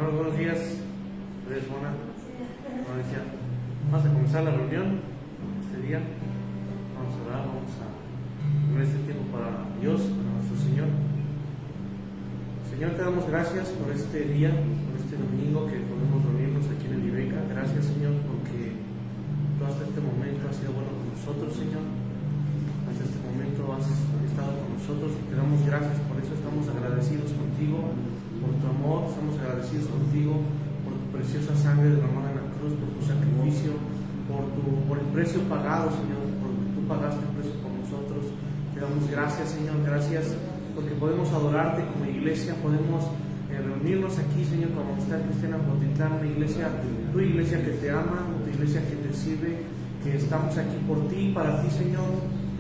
Hermanos, buenos días. Gracias, Mona. Vamos a comenzar la reunión este día. Vamos a orar, vamos a tener este tiempo para Dios, para nuestro Señor. Señor, te damos gracias por este día, por este domingo que podemos reunirnos aquí en el Ibeca. Gracias, Señor, porque tú hasta este momento has sido bueno con nosotros, Señor. Hasta este momento has estado con nosotros. Te damos gracias, por eso estamos agradecidos contigo, por tu amor, estamos agradecidos contigo, por tu preciosa sangre derramada en la cruz, por tu sacrificio, por el precio pagado, Señor, porque tú pagaste el precio por nosotros. Te damos gracias, Señor, gracias porque podemos adorarte como iglesia, podemos reunirnos aquí, Señor, como Comunidad Cristiana Cuautitlán, una iglesia, tu iglesia que te ama, tu iglesia que te sirve, que estamos aquí por ti, para ti, Señor,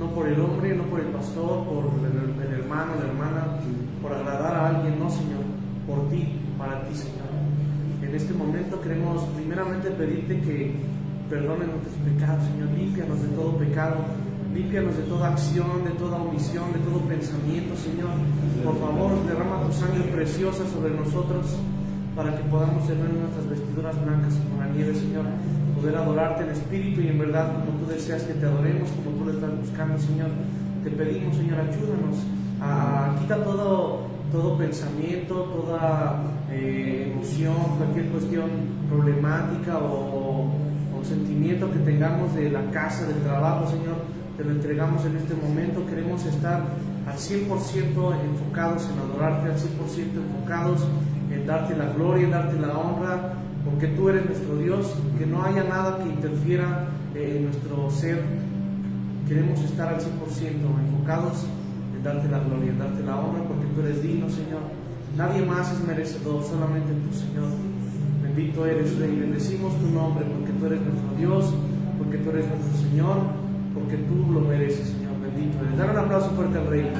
no por el hombre, no por el pastor, por el hermano, la hermana, por agradar a alguien, no, Señor, por ti, para ti, Señor. En este momento queremos primeramente pedirte que perdones nuestros pecados, Señor, límpianos de todo pecado, límpianos de toda acción, de toda omisión, de todo pensamiento, Señor. Por favor, derrama tu sangre preciosa sobre nosotros para que podamos tener nuestras vestiduras blancas como la nieve, Señor. Poder adorarte en espíritu y en verdad como tú deseas que te adoremos, como tú lo estás buscando, Señor. Te pedimos, Señor, ayúdanos a quitar todo pensamiento, toda emoción, cualquier cuestión problemática o sentimiento que tengamos de la casa, del trabajo, Señor. Te lo entregamos en este momento. Queremos estar al 100% enfocados en adorarte, al 100% enfocados en darte la gloria, en darte la honra, porque tú eres nuestro Dios, que no haya nada que interfiera en nuestro ser. Queremos estar al 100% enfocados en darte la gloria, en darte la honra, porque tú eres digno, Señor. Nadie más es merecedor, solamente tú, Señor. Bendito eres, Rey. Bendecimos tu nombre, porque tú eres nuestro Dios, porque tú eres nuestro Señor, porque tú lo mereces, Señor. Bendito eres. Dar un aplauso fuerte al Rey.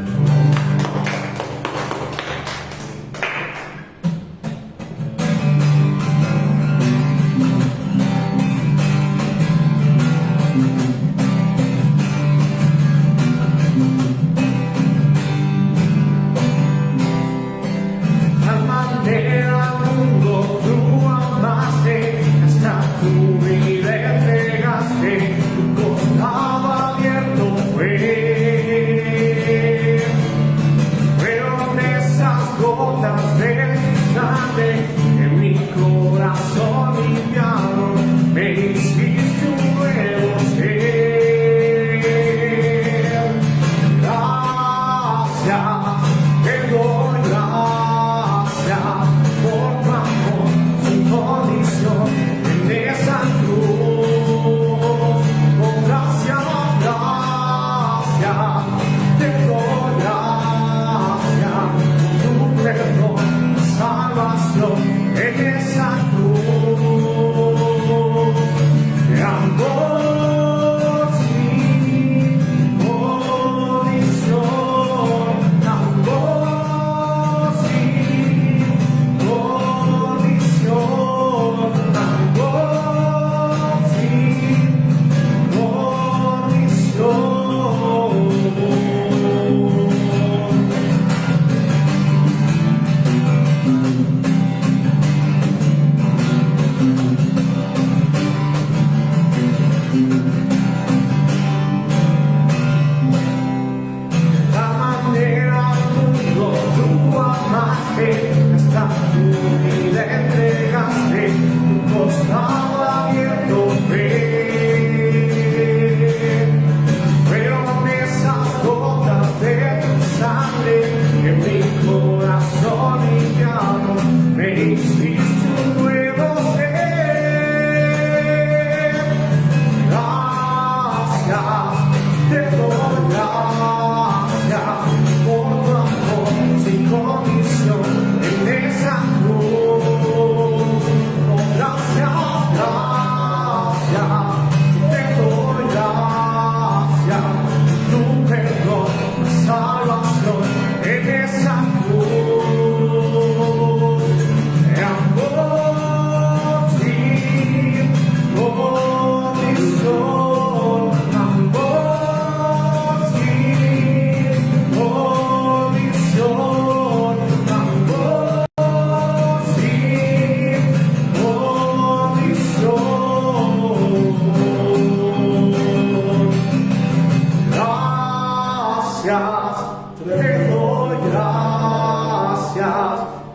Sin condición en esa cruz.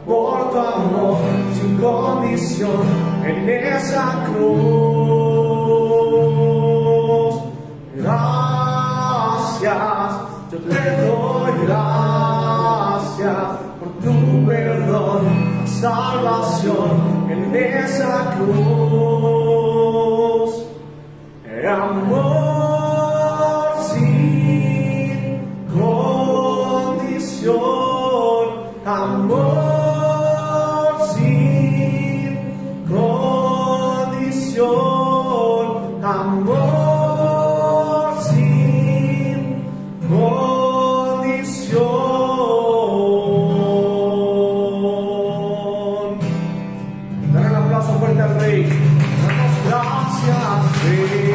por tu amor sin condición en esa cruz. Gracias, yo te doy gracias por tu perdón, salvación en esa cruz. Amor sin condición, amor sin condición, amor sin condición. Dale un aplauso fuerte al Rey. Damos gracias, Rey.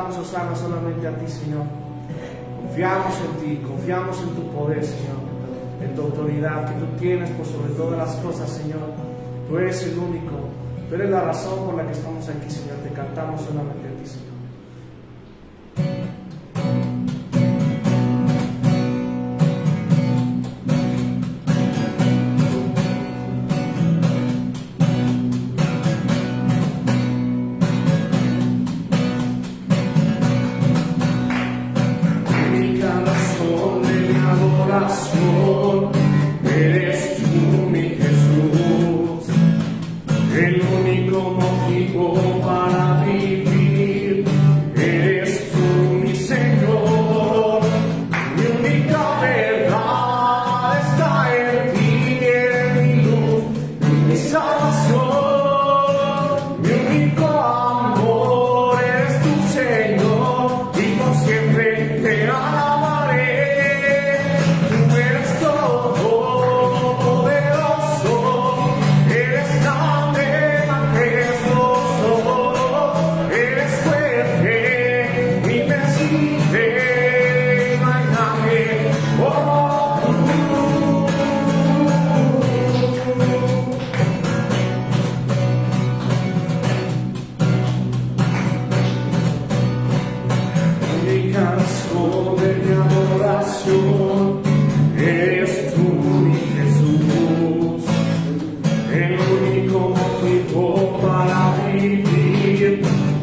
necesitamos usarla solamente a ti, Señor. Confiamos en ti, confiamos en tu poder, Señor, en tu autoridad que tú tienes por sobre todas las cosas, Señor. Tú eres el único, tú eres la razón por la que estamos aquí, Señor. Te cantamos solamente a ti, Señor. Eres tú, mi Jesús, el único motivo para vivir. Eres tú, mi Señor, mi única verdad está en ti, eres mi luz y mi salvación. Mi único amor eres tu Señor, y por siempre te alabaré. Eres tú, mi Jesús, el único motivo para vivir.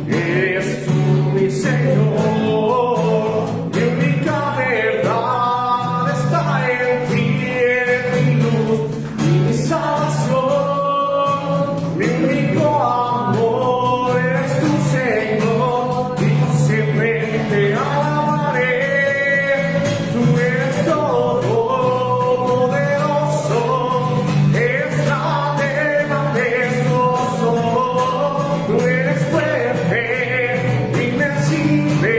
Eres tú, mi Señor, mi única verdad está en ti, eres mi luz y mi salvación. Mi único amor eres tu Señor, y por siempre te alabaré. Tú eres todo poderoso, eres grande, majestuoso. Tú eres fuerte, invencible,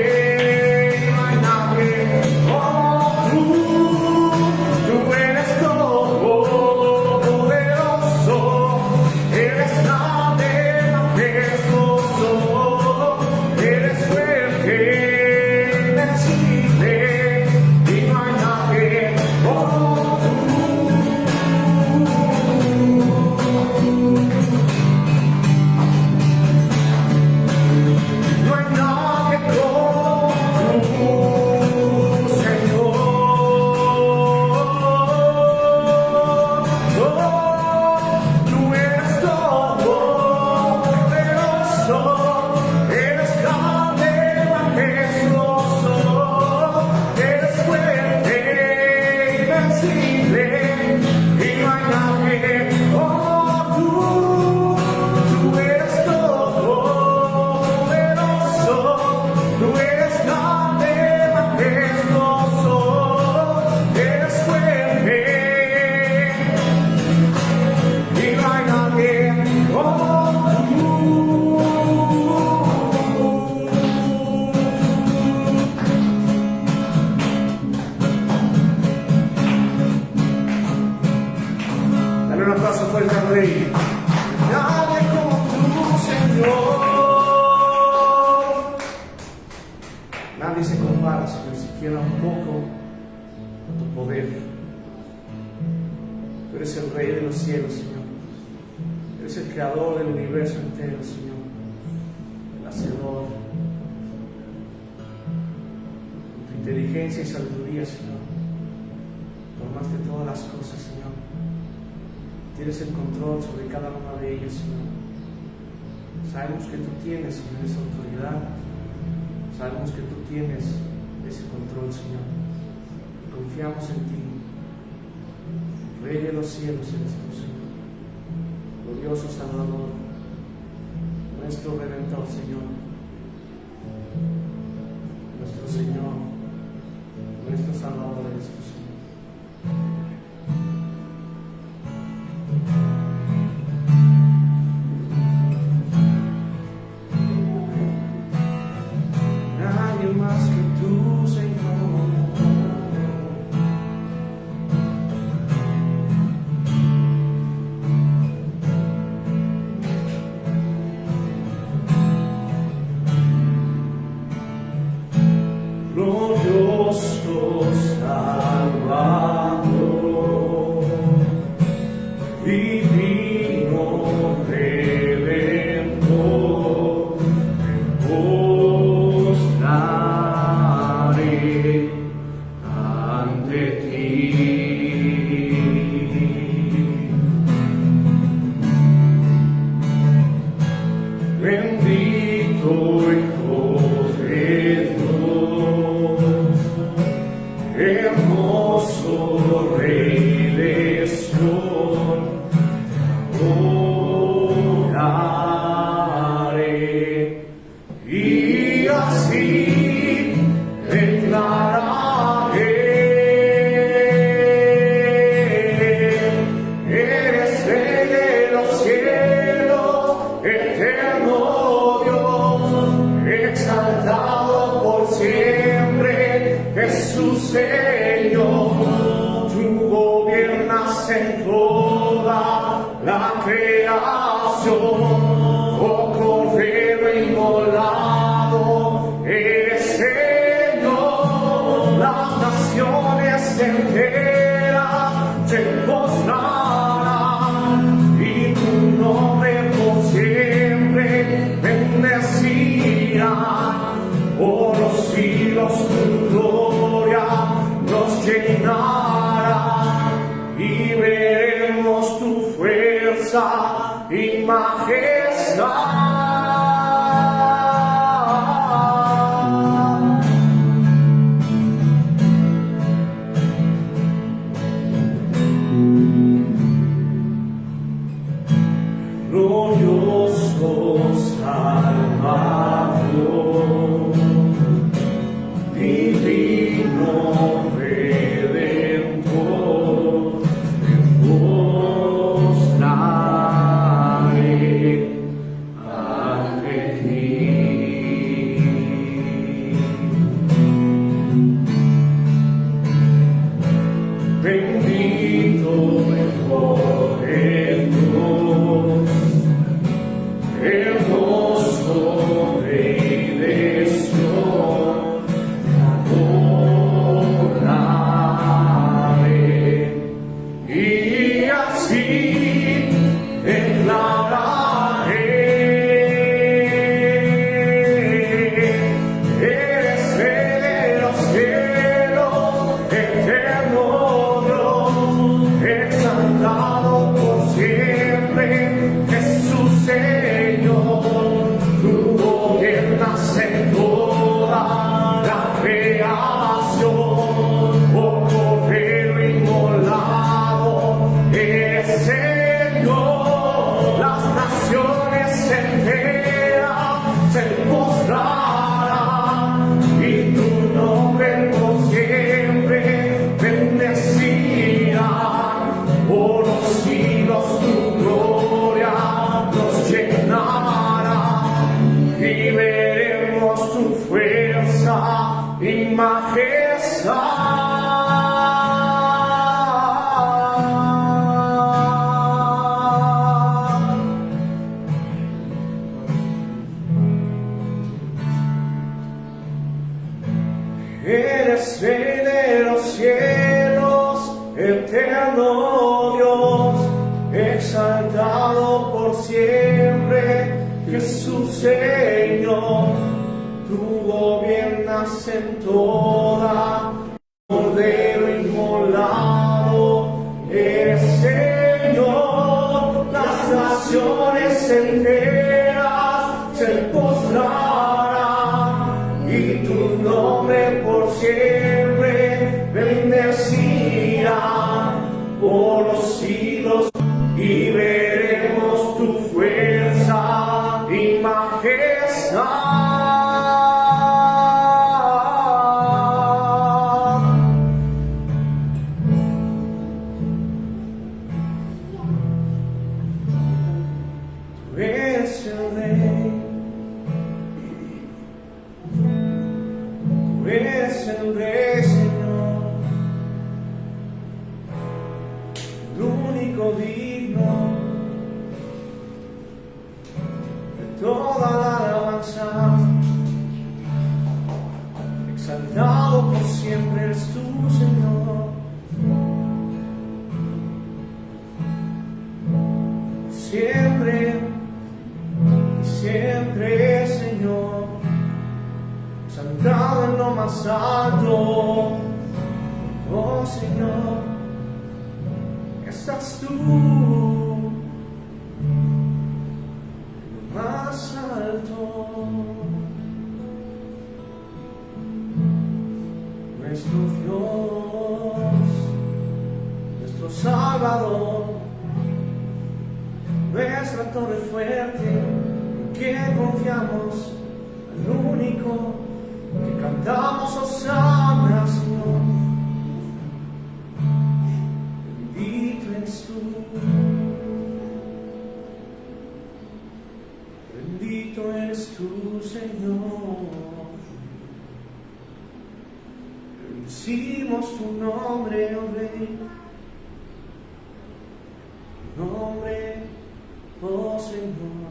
no hay nadie como tú. Tú eres todo poderoso, eres grande, majestuoso. Eres fuerte, invencible, y no hay nadie como tú. No hay nadie como tú, Señor. Tú eres todo poderoso, eres grande, majestuoso. Eres fuerte, invencible, y no hay nadie como tú. Tú eres todo poderoso, tú eres grande, majestuoso. Eres fuerte, y no hay nadie como tú. Dale un aplauso fuerte al Rey. Nadie como tú, Señor. Nadie se compara, Señor, siquiera un poco con tu poder. Tú eres el Rey de los cielos, Señor. Eres el creador del universo entero, Señor. El hacedor. Con tu inteligencia y sabiduría, Señor, formaste todas las cosas, Señor. Tienes el control sobre cada una de ellas, Señor. Sabemos que tú tienes, Señor, esa autoridad. Sabemos que tú tienes ese control, Señor. Confiamos en ti. Rey de los cielos eres tú, Señor. Glorioso Salvador, nuestro Redentor, Señor. Nuestro Señor, nuestro Salvador eres tú, Señor. Nadie más que tú, Señor. Santo Hijo de Dios, hermoso Rey de Sion, adoraré y así declararé: eres Rey de los cielos, eterno Dios, exaltado por siempre, Jesús Señor. Tú gobiernas en toda la creación, oh Cordero inmolado, eres Señor. Las naciones enteras se postrarán y tu nombre por siempre bendecirán. Oh, los siglos tu gloria nos llenará y veremos tu fuerza y majestad. Glorioso Salvador, divino Redentor, me postraré ante ti. Bendito mejor en Dios, hermoso Rey de Sion, adoraré y así declararé: eres Rey de los cielos, eterno Dios, exaltado por siempre, Jesús Señor. Tú gobiernas en toda la creación, oh Cordero inmolado, eres Señor. Las naciones enteras se postrarán y tu nombre por siempre bendecirán. Oh, los siglos tu gloria nos llenará y veremos tu fuerza y majestad. Eres Rey de los cielos, eterno Dios, exaltado por siempre, Jesús Señor. Tú gobiernas en toda, Cordero inmolado, eres Señor. Las naciones enteras se postrarán y tu nombre por siempre bendecirán por los siglos y veremos tu fuerza y majestad. Tú eres el Rey, tú eres el Rey, Señor, el único digno de toda la alabanza. Exaltado por siempre eres tú, Señor. Siempre y siempre, Señor, exaltado en lo más alto. Oh Señor, estás tú en lo más alto. torre fuerte en que confiamos, al único que cantamos Hosana, Señor. Bendito eres tú, bendito eres tú, Señor. Bendecimos tu nombre, oh Rey, tu nombre, oh Señor.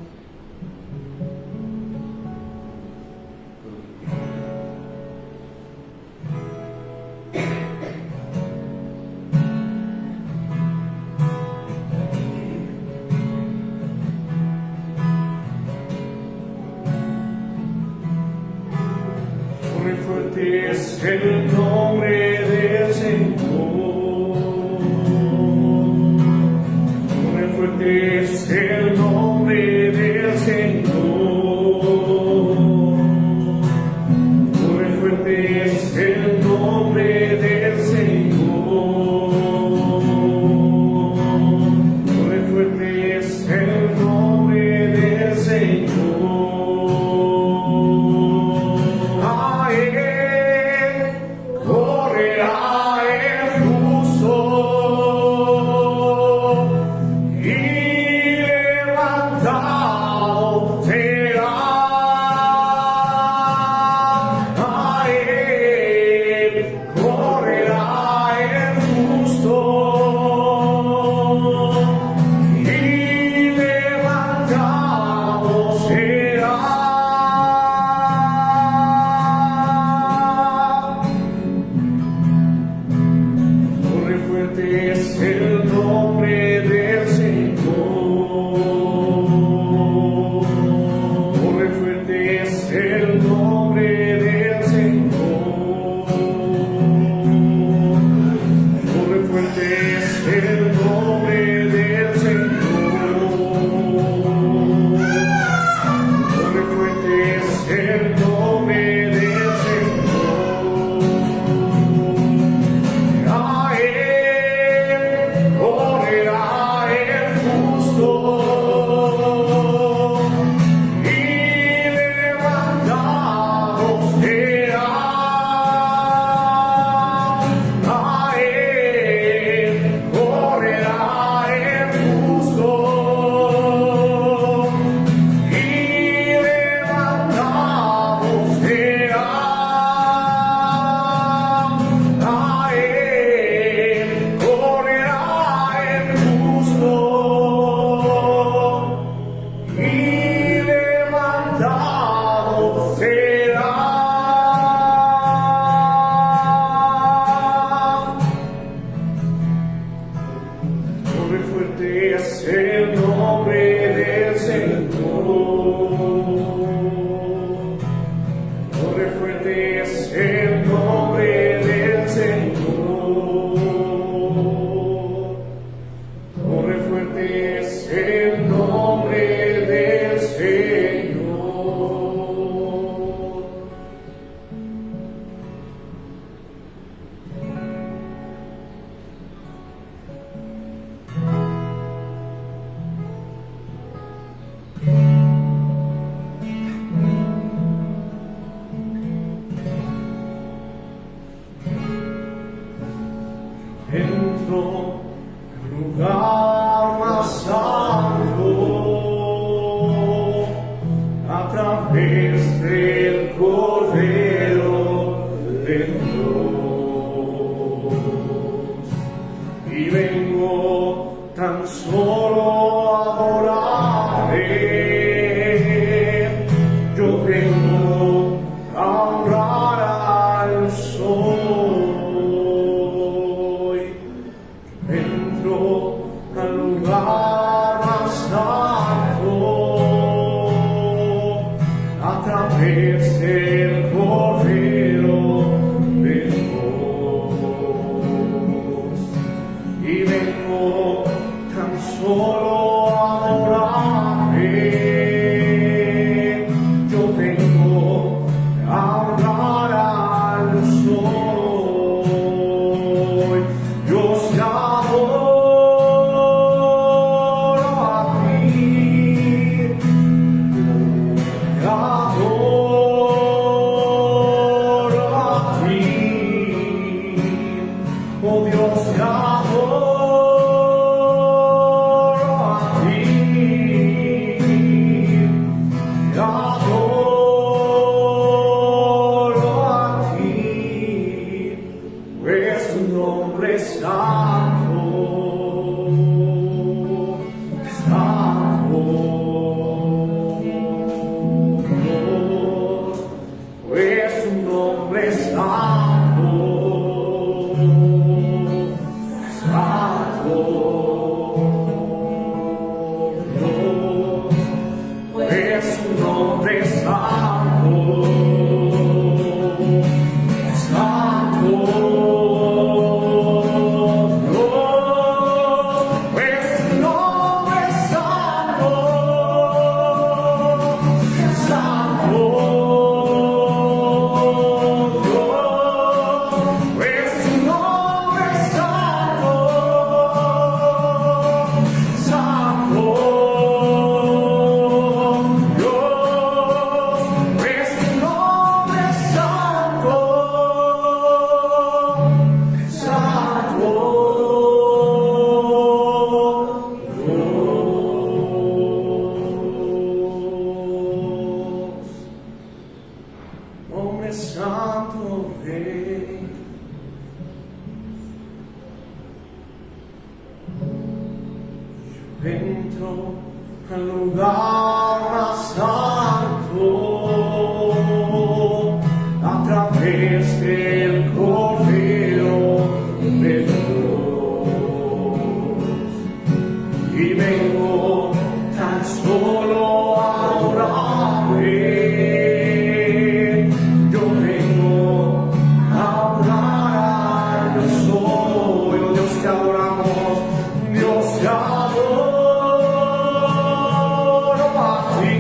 Fuerte es el nombre del Señor. Fuerte es el nombre del Señor. Fuerte es el nombre del Señor. Fuerte es el nombre del Señor. Entro en un lugar más alto a través del Cordero de Dios y vengo tan solo a adorarle. Yo vengo a honrar al sol. Al lugar más alto a través del Cordero de Dios y vengo tan solo a adorarle. Yo vengo a honrar al sol. Dios te adoro a ti. Santo Rey. Yo entro al lugar más alto a través del Cordero de Dios y vengo tan solo a adorarle. Yo vengo a orar, yo soy, oh Dios, te adoramos, Dios, te adoro a ti,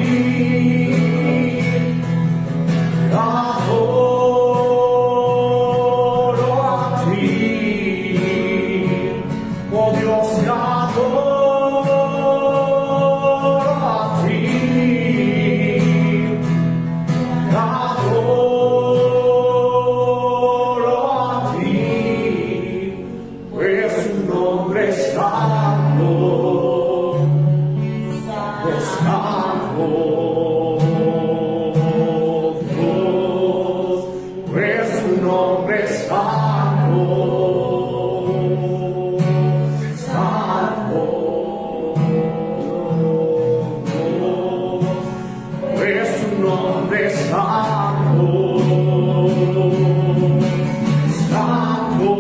oh Dios, te adoro a ti. Pues tu nombre es santo, es santo, Dios, pues tu nombre es santo, santo, Dios, pues tu nombre es santo, santo.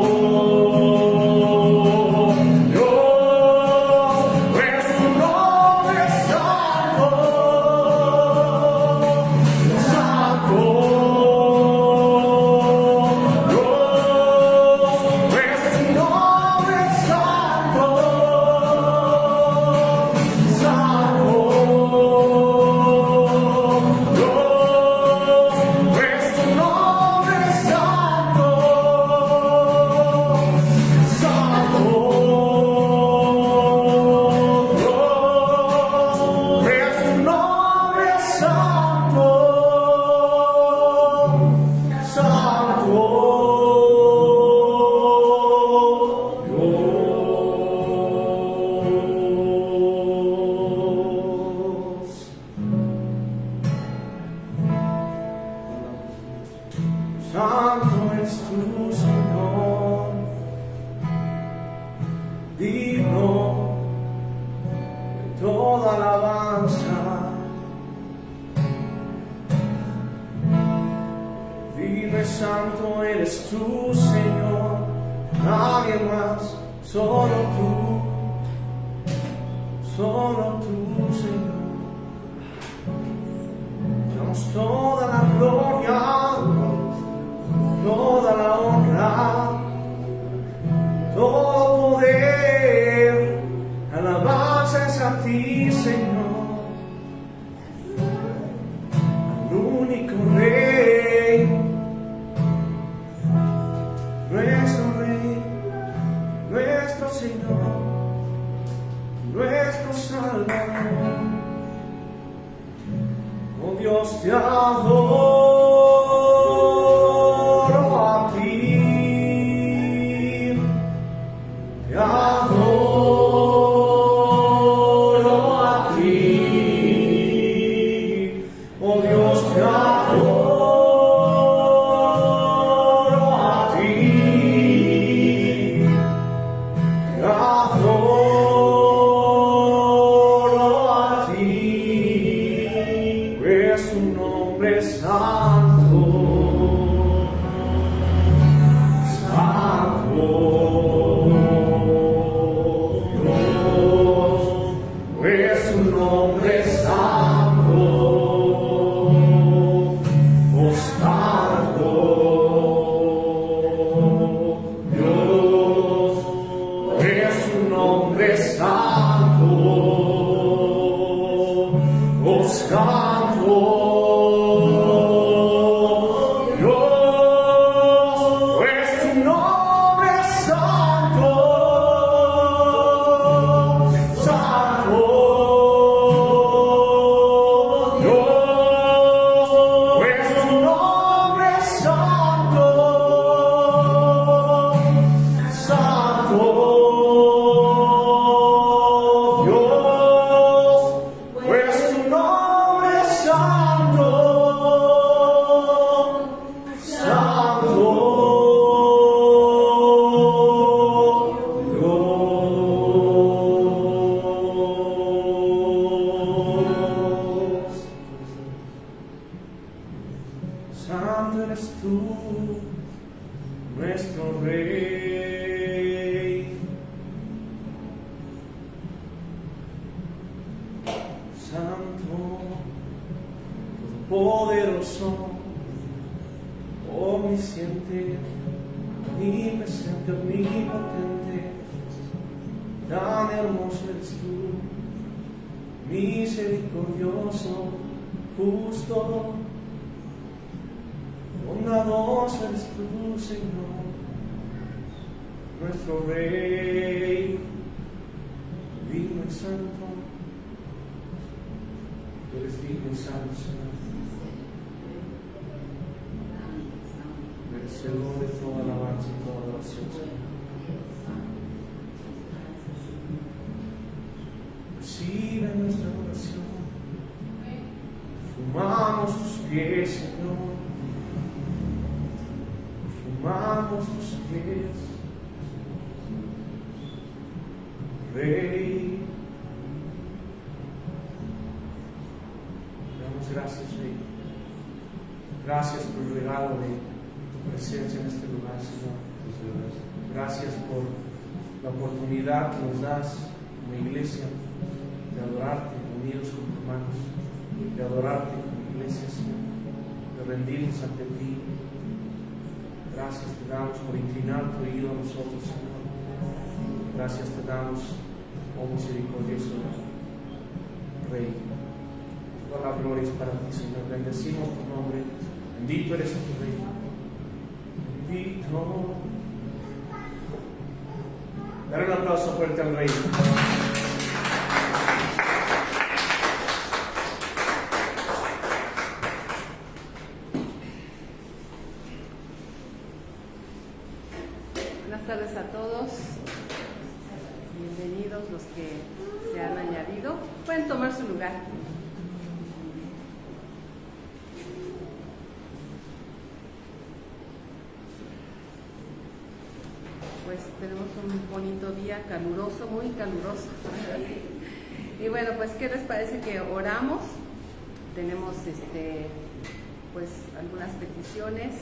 Santo es tu Señor, digno de toda alabanza. Vive santo eres tú, Señor, nadie más, solo tú, Señor. Damos toda la gloria, toda la honra, todo poder, alabanza es a ti, Señor, al único Rey, nuestro Señor, nuestro Salvador. Oh Dios, te adoro a ti, te adoro a ti, oh Dios, te adoro a ti, te adoro a ti, pues tu nombre es santo, santo, Dios, pues tu nombre es santo, oh santo, Dios, pues tu nombre es santo, oh santo. Santo eres tú, nuestro Rey. Santo, todopoderoso, omnisciente, omnipresente, omnipotente, tan hermoso eres tú, misericordioso, justo, bondadoso eres tú, Señor, nuestro Rey, digno y santo. Tú eres digno y santo, Señor. Merecedor de toda alabanza y toda adoración, Señor. Recibe nuestra oración. Fumamos tus pies, Señor. Fumamos tus pies, Rey. Damos gracias, Rey. Gracias por el regalo de tu presencia en este lugar, Señor. Gracias por la oportunidad que nos das como iglesia de adorarte unidos como hermanos, de adorarte como iglesia, Señor, de rendirnos ante ti. Gracias te damos por inclinar tu oído a nosotros, Señor. Gracias te damos, oh misericordioso Rey. Toda la gloria es para ti, Señor. Bendecimos tu nombre. Bendito eres tu Rey. Bendito. Dar un aplauso fuerte al Rey. Buenas tardes a todos. Bienvenidos los que se han añadido. Pueden tomar su lugar. Pues tenemos un bonito día, caluroso, muy caluroso. Y bueno, pues ¿qué les parece que oramos? Tenemos pues algunas peticiones.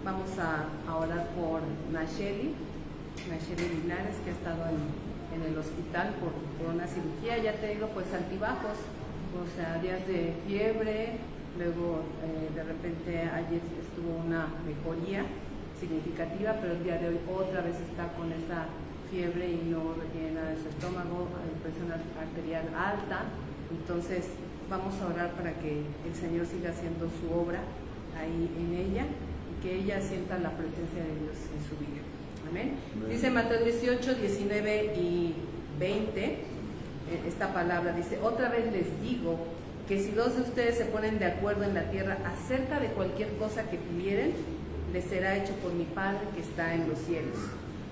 Vamos a orar por Nacheli Linares, que ha estado en el hospital por una cirugía. Ya ha tenido pues altibajos, o sea, días de fiebre, luego de repente ayer estuvo una mejoría significativa, pero el día de hoy otra vez está con esa fiebre y no retiene nada de su estómago, presión arterial alta. Entonces vamos a orar para que el Señor siga haciendo su obra ahí en ella y que ella sienta la presencia de Dios en su vida. Amén. Dice Mateo 18, 19 y 20, esta palabra dice: otra vez les digo que si dos de ustedes se ponen de acuerdo en la tierra acerca de cualquier cosa que pidieren, les será hecho por mi Padre que está en los cielos.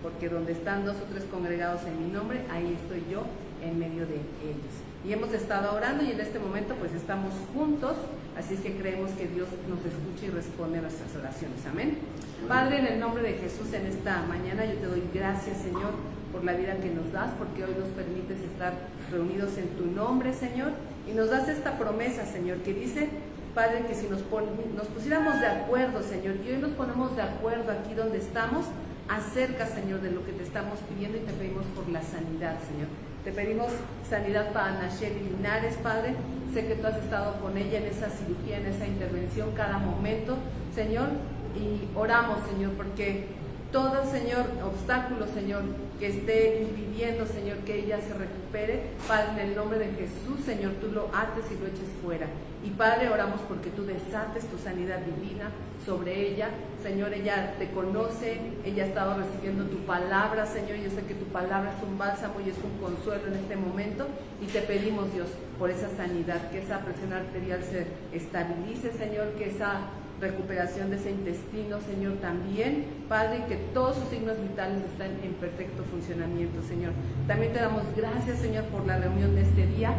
Porque donde están dos o tres congregados en mi nombre, ahí estoy yo en medio de ellos. Y hemos estado orando y en este momento pues estamos juntos, así es que creemos que Dios nos escucha y responde a nuestras oraciones. Amén. Padre, en el nombre de Jesús, en esta mañana yo te doy gracias, Señor, por la vida que nos das, porque hoy nos permites estar reunidos en tu nombre, Señor, y nos das esta promesa, Señor, que dice, Padre, que si nos pusiéramos de acuerdo, Señor, y hoy nos ponemos de acuerdo aquí donde estamos, acerca, Señor, de lo que te estamos pidiendo, y te pedimos por la sanidad, Señor. Te pedimos sanidad para Nacheli Linares, Padre. Sé que tú has estado con ella en esa cirugía, en esa intervención, cada momento, Señor, y oramos, Señor, porque todo, Señor, obstáculo, Señor, que esté impidiendo, Señor, que ella se recupere, Padre, en el nombre de Jesús, Señor, tú lo ates y lo eches fuera. Y Padre, oramos porque tú desates tu sanidad divina sobre ella. Señor, ella te conoce, ella ha estado recibiendo tu palabra, Señor. Yo sé que tu palabra es un bálsamo y es un consuelo en este momento. Y te pedimos, Dios, por esa sanidad, que esa presión arterial se estabilice, Señor, que esa recuperación de ese intestino, Señor, también, Padre, que todos sus signos vitales están en perfecto funcionamiento, Señor. También te damos gracias, Señor, por la reunión de este día,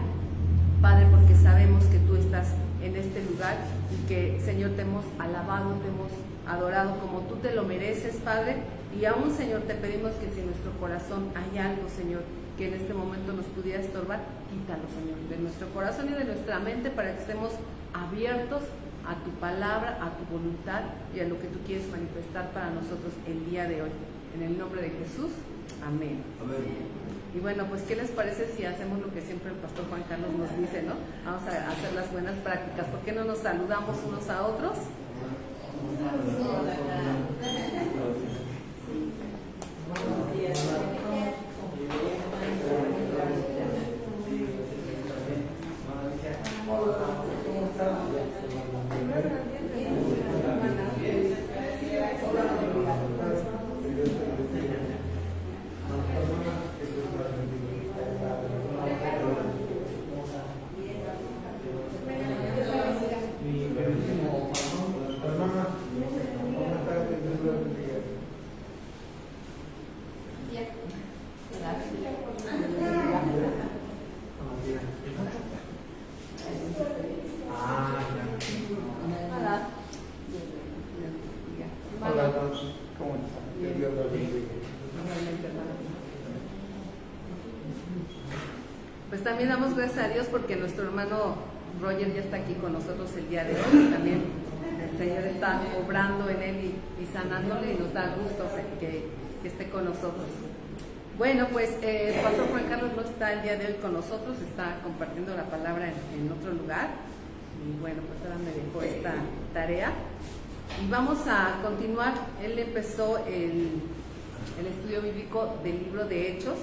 Padre, porque sabemos que tú estás en este lugar y que, Señor, te hemos alabado, te hemos adorado como tú te lo mereces, Padre. Y aún, Señor, te pedimos que si en nuestro corazón hay algo, Señor, que en este momento nos pudiera estorbar, quítalo, Señor, de nuestro corazón y de nuestra mente, para que estemos abiertos a tu palabra, a tu voluntad y a lo que tú quieres manifestar para nosotros el día de hoy. En el nombre de Jesús, amén. Y bueno, pues ¿qué les parece si hacemos lo que siempre el pastor Juan Carlos nos dice, ¿no? Vamos a hacer las buenas prácticas. ¿Por qué no nos saludamos unos a otros? Pues también damos gracias a Dios porque nuestro hermano Roger ya está aquí con nosotros el día de hoy. También el Señor está obrando en él y sanándole, y nos da gusto que esté con nosotros. Bueno, pues el pastor Juan Carlos no está el día de hoy con nosotros, está compartiendo la palabra en otro lugar. Y bueno, pues ahora me dejó esta tarea. Y vamos a continuar. Él empezó el estudio bíblico del libro de Hechos.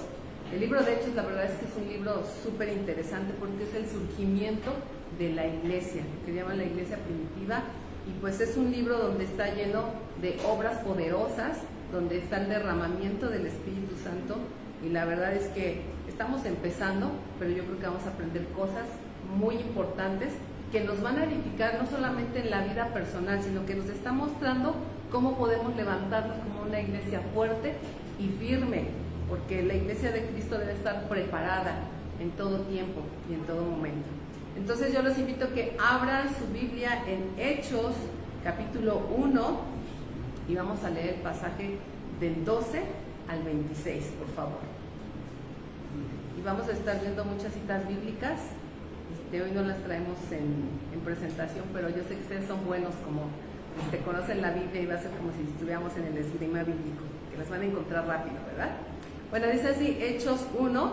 El libro de Hechos, la verdad es que es un libro súper interesante porque es el surgimiento de la iglesia, que llaman la iglesia primitiva, y pues es un libro donde está lleno de obras poderosas, donde está el derramamiento del Espíritu Santo, y la verdad es que estamos empezando, pero yo creo que vamos a aprender cosas muy importantes que nos van a edificar no solamente en la vida personal, sino que nos está mostrando cómo podemos levantarnos como una iglesia fuerte y firme, porque la iglesia de Cristo debe estar preparada en todo tiempo y en todo momento. Entonces yo los invito a que abran su Biblia en Hechos, capítulo 1, y vamos a leer el pasaje del 12 al 26, por favor. Y vamos a estar viendo muchas citas bíblicas. Hoy no las traemos en presentación, pero yo sé que ustedes son buenos, como conocen la Biblia, y va a ser como si estuviéramos en el esgrima bíblico, que las van a encontrar rápido, ¿verdad? Bueno, dice así, Hechos 1,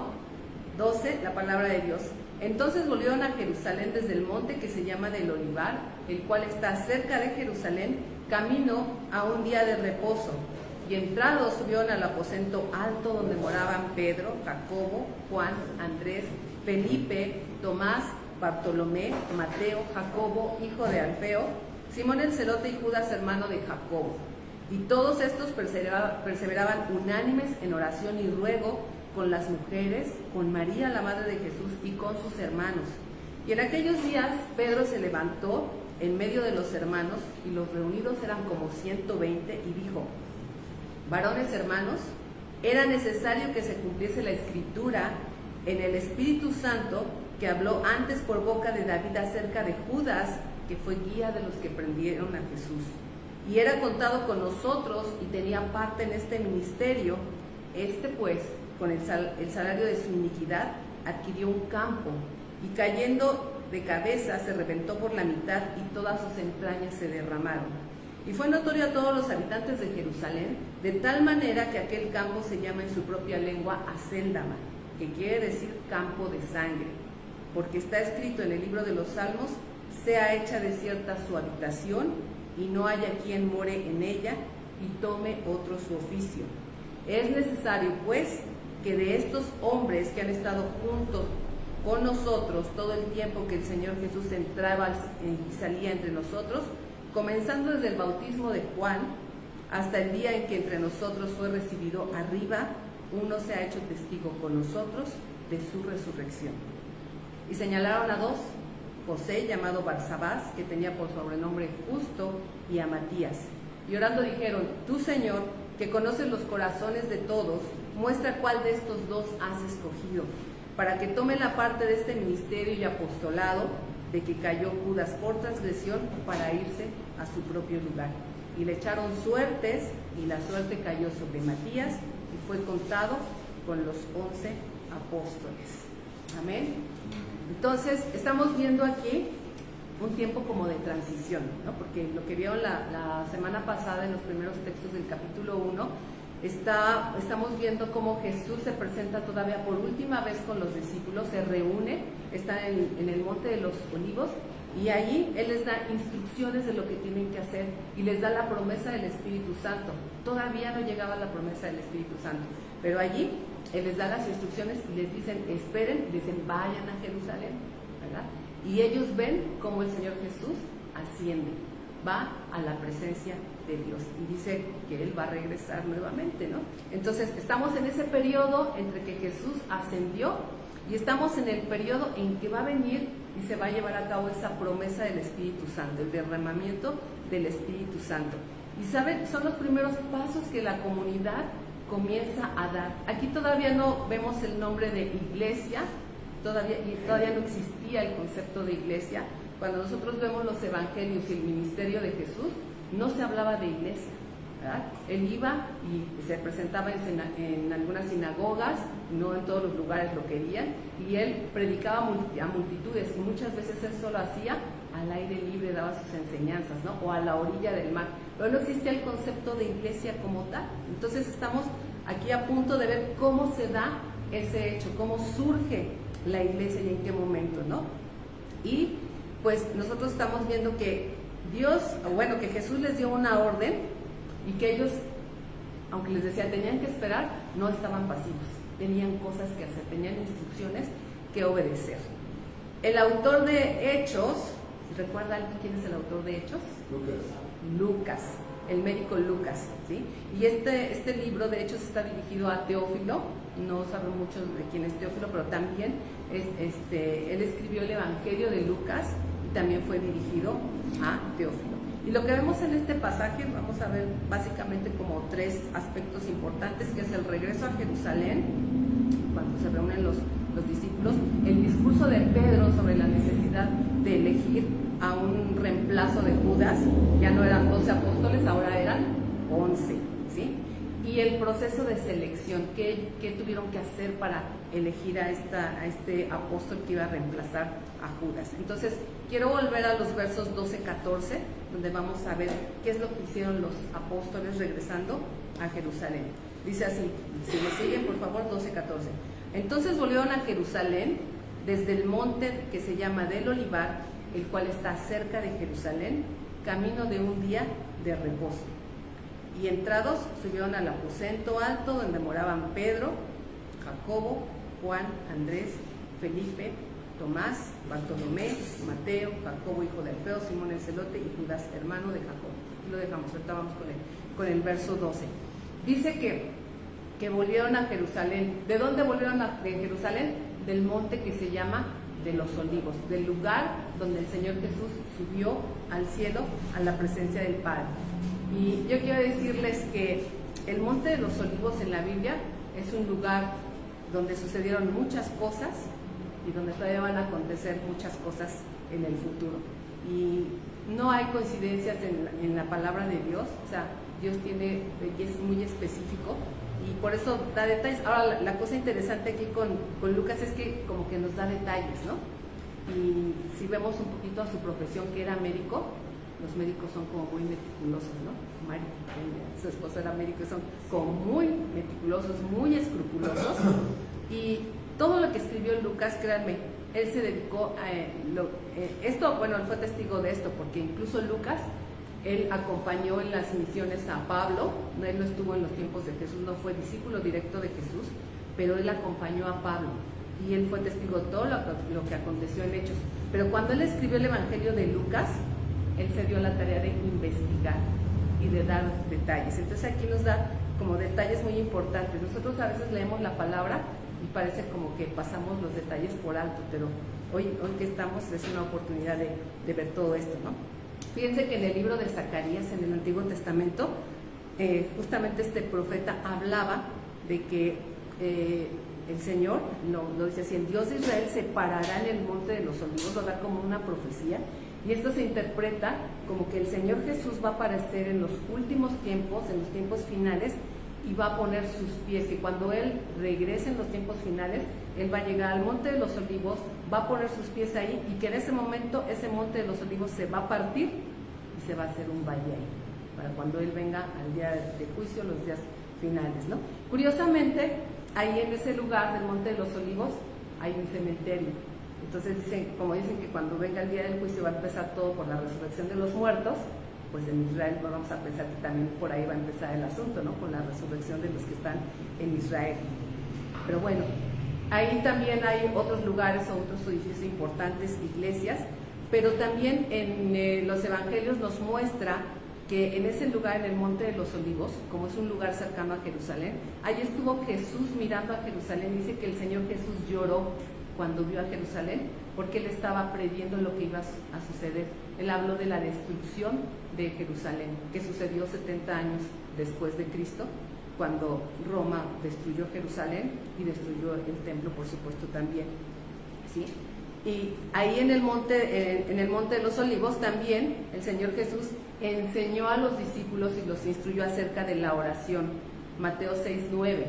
12, la palabra de Dios. Entonces volvieron a Jerusalén desde el monte que se llama del Olivar, el cual está cerca de Jerusalén, camino a un día de reposo. Y entrados subieron al aposento alto donde moraban Pedro, Jacobo, Juan, Andrés, Felipe, Tomás, Bartolomé, Mateo, Jacobo, hijo de Alfeo, Simón el celote y Judas, hermano de Jacobo. Y todos estos perseveraban unánimes en oración y ruego con las mujeres, con María la madre de Jesús y con sus hermanos. Y en aquellos días Pedro se levantó en medio de los hermanos, y los reunidos eran como 120, y dijo: varones hermanos, era necesario que se cumpliese la escritura en el Espíritu Santo que habló antes por boca de David acerca de Judas, que fue guía de los que prendieron a Jesús. Y era contado con nosotros y tenía parte en este ministerio. Este pues, con el salario de su iniquidad, adquirió un campo, y cayendo de cabeza se reventó por la mitad, y todas sus entrañas se derramaron. Y fue notorio a todos los habitantes de Jerusalén, de tal manera que aquel campo se llama en su propia lengua Acéldama, que quiere decir campo de sangre, porque está escrito en el libro de los Salmos: sea hecha desierta su habitación, y no haya quien more en ella, y tome otro su oficio. Es necesario, pues, que de estos hombres que han estado juntos con nosotros todo el tiempo que el Señor Jesús entraba y salía entre nosotros, comenzando desde el bautismo de Juan hasta el día en que entre nosotros fue recibido arriba, uno se ha hecho testigo con nosotros de su resurrección. Y señalaron a dos: José, llamado Barsabás, que tenía por sobrenombre Justo, y a Matías. Y orando dijeron: tú, Señor, que conoces los corazones de todos, muestra cuál de estos dos has escogido, para que tome la parte de este ministerio y apostolado de que cayó Judas por transgresión, para irse a su propio lugar. Y le echaron suertes, y la suerte cayó sobre Matías, y fue contado con los 11 apóstoles. Amén. Entonces, estamos viendo aquí un tiempo como de transición, ¿no? Porque lo que vieron la semana pasada en los primeros textos del capítulo 1, estamos viendo cómo Jesús se presenta todavía por última vez con los discípulos, se reúne, está en el Monte de los Olivos, y allí Él les da instrucciones de lo que tienen que hacer y les da la promesa del Espíritu Santo. Todavía no llegaba la promesa del Espíritu Santo, pero allí Él les da las instrucciones y les dicen, esperen, dicen, vayan a Jerusalén, ¿verdad? Y ellos ven cómo el Señor Jesús asciende, va a la presencia de Dios y dice que Él va a regresar nuevamente, ¿no? Entonces estamos en ese periodo entre que Jesús ascendió y estamos en el periodo en que va a venir y se va a llevar a cabo esa promesa del Espíritu Santo, el derramamiento del Espíritu Santo. Y saben, son los primeros pasos que la comunidad comienza a dar. Aquí todavía no vemos el nombre de iglesia, todavía no existía el concepto de iglesia. Cuando nosotros vemos los evangelios y el ministerio de Jesús, no se hablaba de iglesia, ¿verdad? Él iba y se presentaba en algunas sinagogas, no en todos los lugares lo querían, y él predicaba a multitudes, y muchas veces él solo hacía al aire libre, daba sus enseñanzas, ¿no? O a la orilla del mar, pero no existía el concepto de iglesia como tal. Entonces estamos aquí a punto de ver cómo se da ese hecho, cómo surge la iglesia y en qué momento, ¿no? Y pues nosotros estamos viendo que que Jesús les dio una orden y que ellos, aunque les decía tenían que esperar, no estaban pasivos, tenían cosas que hacer, tenían instrucciones que obedecer. El autor de Hechos, ¿recuerda alguien quién es el autor de Hechos? Lucas, el médico Lucas, ¿sí? Y este libro de Hechos está dirigido a Teófilo, no saben mucho de quién es Teófilo, pero también él escribió el Evangelio de Lucas y también fue dirigido a Teófilo. Y lo que vemos en este pasaje, vamos a ver básicamente como tres aspectos importantes, que es el regreso a Jerusalén, cuando se reúnen los discípulos, el discurso de Pedro sobre la necesidad de elegir a un reemplazo de Judas, ya no eran 12 apóstoles, ahora eran 11, ¿sí? Y el proceso de selección, ¿qué tuvieron que hacer para elegir a este apóstol que iba a reemplazar a Judas? Entonces, quiero volver a los versos 12-14, donde vamos a ver qué es lo que hicieron los apóstoles regresando a Jerusalén. Dice así, si me siguen por favor, 12-14. Entonces volvieron a Jerusalén desde el monte que se llama del Olivar, el cual está cerca de Jerusalén, camino de un día de reposo. Y entrados subieron al aposento alto donde moraban Pedro, Jacobo, Juan, Andrés, Felipe, Tomás, Bartolomé, Mateo, Jacobo hijo de Alfeo, Simón el celote y Judas hermano de Jacobo. Y lo dejamos, ahorita vamos con el verso 12. Dice que volvieron a Jerusalén. ¿De dónde volvieron de Jerusalén? Del monte que se llama de los Olivos, del lugar donde el Señor Jesús subió al cielo a la presencia del Padre. Y yo quiero decirles que el Monte de los Olivos en la Biblia es un lugar donde sucedieron muchas cosas y donde todavía van a acontecer muchas cosas en el futuro. Y no hay coincidencias en la palabra de Dios, o sea, Dios es muy específico y por eso da detalles. Ahora, la cosa interesante aquí con Lucas es que como que nos da detalles, ¿no? Y si vemos un poquito a su profesión, que era médico, los médicos son como muy meticulosos, ¿no? Mario, su esposo era médico, son como muy meticulosos, muy escrupulosos. Y todo lo que escribió Lucas, créanme, él se dedicó a él fue testigo de esto, porque incluso Lucas, él acompañó en las misiones a Pablo, él no estuvo en los tiempos de Jesús, no fue discípulo directo de Jesús, pero él acompañó a Pablo y él fue testigo de todo lo que aconteció en Hechos. Pero cuando él escribió el Evangelio de Lucas, él se dio la tarea de investigar y de dar detalles. Entonces aquí nos da como detalles muy importantes. Nosotros a veces leemos la palabra y parece como que pasamos los detalles por alto, pero hoy que estamos es una oportunidad de ver todo esto, ¿no? Fíjense que en el libro de Zacarías, en el Antiguo Testamento, justamente este profeta hablaba de que el Señor, lo dice así, el Dios de Israel se parará en el monte de los olivos, lo da como una profecía, y esto se interpreta como que el Señor Jesús va a aparecer en los últimos tiempos, en los tiempos finales, y va a poner sus pies, que cuando Él regrese en los tiempos finales, Él va a llegar al Monte de los Olivos, va a poner sus pies ahí, y que en ese momento ese Monte de los Olivos se va a partir y se va a hacer un valle ahí, para cuando Él venga al día de juicio, los días finales, ¿no? Curiosamente, ahí en ese lugar del Monte de los Olivos hay un cementerio. Entonces como dicen que cuando venga el día del juicio va a empezar todo por la resurrección de los muertos, pues en Israel vamos a pensar que también por ahí va a empezar el asunto, ¿no? Con la resurrección de los que están en Israel. Pero bueno, ahí también hay otros lugares o otros edificios importantes, iglesias, pero también en los evangelios nos muestra que en ese lugar, en el Monte de los Olivos, como es un lugar cercano a Jerusalén, ahí estuvo Jesús mirando a Jerusalén. Dice que el Señor Jesús lloró cuando vio a Jerusalén, porque Él estaba previendo lo que iba a suceder. Él habló de la destrucción de Jerusalén, que sucedió 70 años después de Cristo, cuando Roma destruyó Jerusalén y destruyó el templo, por supuesto, también, ¿sí? Y ahí en el monte de los Olivos también el Señor Jesús enseñó a los discípulos y los instruyó acerca de la oración. Mateo 6:9.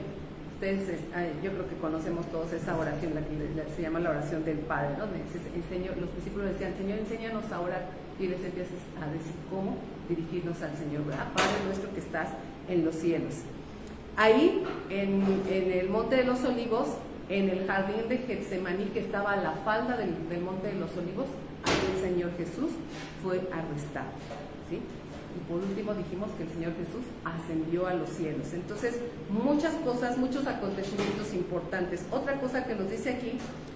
Ustedes, yo creo que conocemos todos esa oración, la que se llama la oración del Padre, ¿no? Los discípulos decían, Señor, enséñanos a orar, y les empiezas a decir cómo dirigirnos al Señor, ¿verdad? Padre nuestro que estás en los cielos. Ahí, en el Monte de los Olivos, en el jardín de Getsemaní, que estaba a la falda del Monte de los Olivos, ahí el Señor Jesús fue arrestado, ¿sí? Y por último dijimos que el Señor Jesús ascendió a los cielos. Entonces, muchas cosas, muchos acontecimientos importantes. Otra cosa que nos dice aquí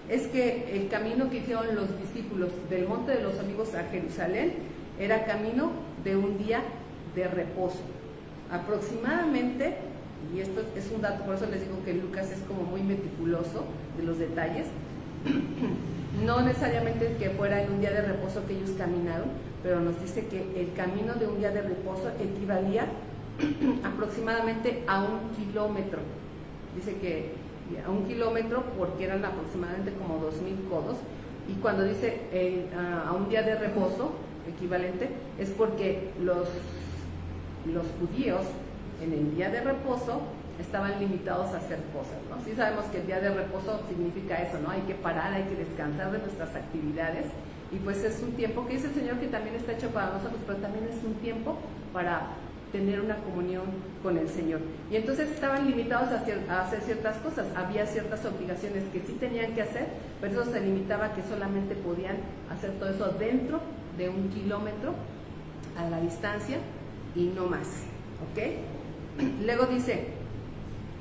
es que el camino que hicieron los discípulos del Monte de los Olivos a Jerusalén era camino de un día de reposo. Aproximadamente, y esto es un dato, por eso les digo que Lucas es como muy meticuloso de los detalles, no necesariamente que fuera en un día de reposo que ellos caminaron, pero nos dice que el camino de un día de reposo equivalía aproximadamente a 1 kilómetro. Dice que a 1 kilómetro porque eran aproximadamente como 2,000 codos, y cuando dice a un día de reposo equivalente es porque los judíos en el día de reposo estaban limitados a hacer cosas, ¿no? Sí sabemos que el día de reposo significa eso, ¿no? Hay que parar, hay que descansar de nuestras actividades, y pues es un tiempo que dice el Señor que también está hecho para nosotros, pero también es un tiempo para tener una comunión con el Señor. Y entonces estaban limitados a hacer ciertas cosas, había ciertas obligaciones que sí tenían que hacer, pero eso se limitaba a que solamente podían hacer todo eso dentro de 1 kilómetro a la distancia y no más, ¿ok? Luego dice,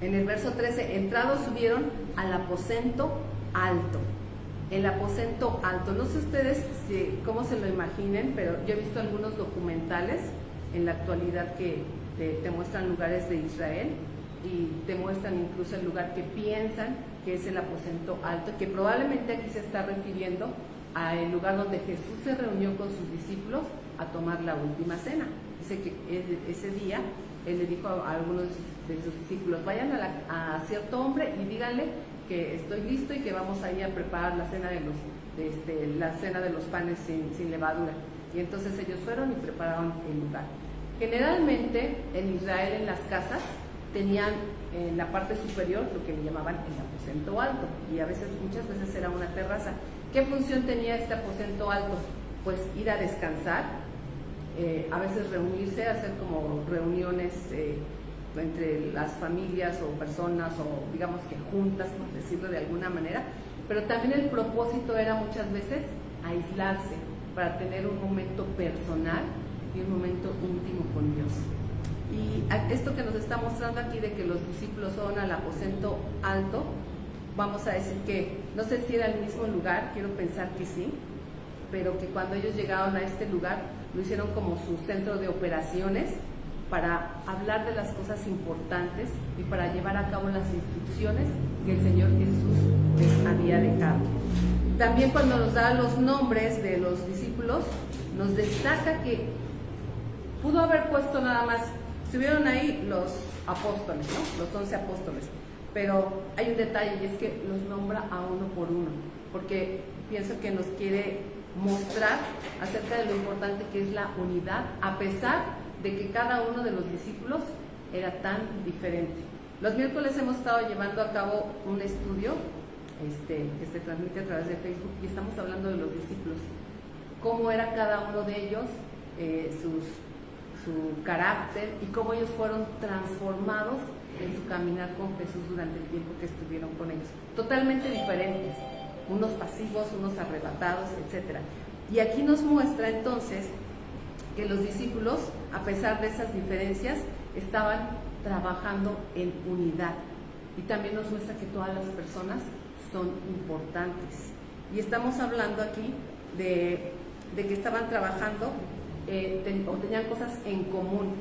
en el verso 13, entrados subieron al aposento alto. El aposento alto, no sé ustedes cómo se lo imaginen, pero yo he visto algunos documentales en la actualidad que te muestran lugares de Israel y te muestran incluso el lugar que piensan que es el aposento alto, que probablemente aquí se está refiriendo al lugar donde Jesús se reunió con sus discípulos a tomar la última cena. Dice que ese día Él le dijo a algunos de sus discípulos, vayan a cierto hombre y díganle que estoy listo y que vamos a ir a preparar la cena de los panes sin levadura. Y entonces ellos fueron y prepararon el lugar. Generalmente en Israel, en las casas, tenían en la parte superior lo que le llamaban el aposento alto, y muchas veces era una terraza. ¿Qué función tenía este aposento alto? Pues ir a descansar, a veces reunirse, hacer como reuniones entre las familias o personas, o digamos que juntas, por decirlo de alguna manera, pero también el propósito era muchas veces aislarse para tener un momento personal y un momento íntimo con Dios. Y esto que nos está mostrando aquí de que los discípulos fueron al aposento alto, vamos a decir que, no sé si era el mismo lugar, quiero pensar que sí, pero que cuando ellos llegaron a este lugar, lo hicieron como su centro de operaciones para hablar de las cosas importantes y para llevar a cabo las instrucciones que el Señor Jesús les había dejado. También cuando nos da los nombres de los discípulos, nos destaca que pudo haber puesto nada más, estuvieron ahí los apóstoles, ¿no? Los 11 apóstoles, pero hay un detalle, y es que los nombra a uno por uno, porque pienso que nos quiere mostrar acerca de lo importante que es la unidad, a pesar de que cada uno de los discípulos era tan diferente. Los miércoles hemos estado llevando a cabo un estudio que se transmite a través de Facebook y estamos hablando de los discípulos, cómo era cada uno de ellos, su carácter y cómo ellos fueron transformados en su caminar con Jesús durante el tiempo que estuvieron con ellos. Totalmente diferentes, unos pasivos, unos arrebatados, etc. Y aquí nos muestra entonces que los discípulos, a pesar de esas diferencias, estaban trabajando en unidad. Y también nos muestra que todas las personas son importantes. Y estamos hablando aquí de que estaban trabajando o tenían cosas en común.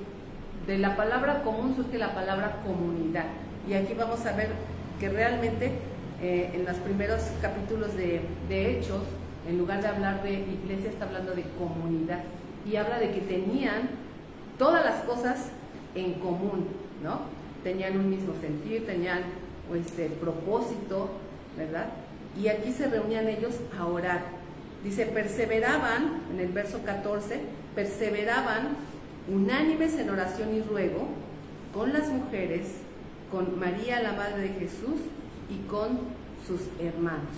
De la palabra común surge la palabra comunidad. Y aquí vamos a ver que realmente en los primeros capítulos de Hechos, en lugar de hablar de iglesia, está hablando de comunidad. Y habla de que tenían todas las cosas en común, ¿no? Tenían un mismo sentir, tenían propósito, ¿verdad? Y aquí se reunían ellos a orar. Dice, perseveraban, en el verso 14, perseveraban unánimes en oración y ruego con las mujeres, con María, la madre de Jesús, y con sus hermanos.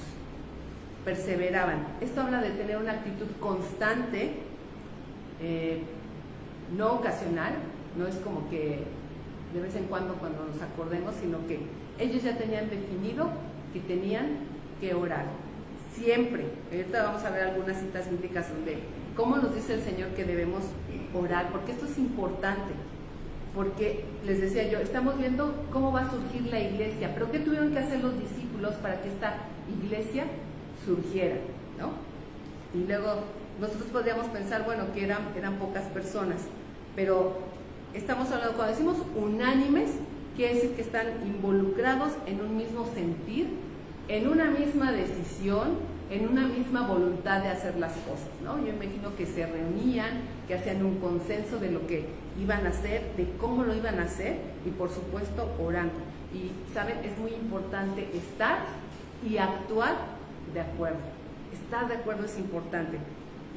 Perseveraban. Esto habla de tener una actitud constante, no ocasional, no es como que de vez en cuando nos acordemos, sino que ellos ya tenían definido que tenían que orar. Siempre. Ahorita vamos a ver algunas citas bíblicas donde cómo nos dice el Señor que debemos orar, porque esto es importante. Porque les decía yo, estamos viendo cómo va a surgir la iglesia, pero ¿qué tuvieron que hacer los discípulos para que esta iglesia surgiera, ¿no? Y luego nosotros podríamos pensar, bueno, que eran pocas personas, pero estamos hablando, cuando decimos unánimes, quiere decir que están involucrados en un mismo sentir, en una misma decisión, en una misma voluntad de hacer las cosas, ¿no? Yo imagino que se reunían, que hacían un consenso de lo que iban a hacer, de cómo lo iban a hacer y por supuesto orando. Y saben, es muy importante estar y actuar de acuerdo. Estar de acuerdo es importante.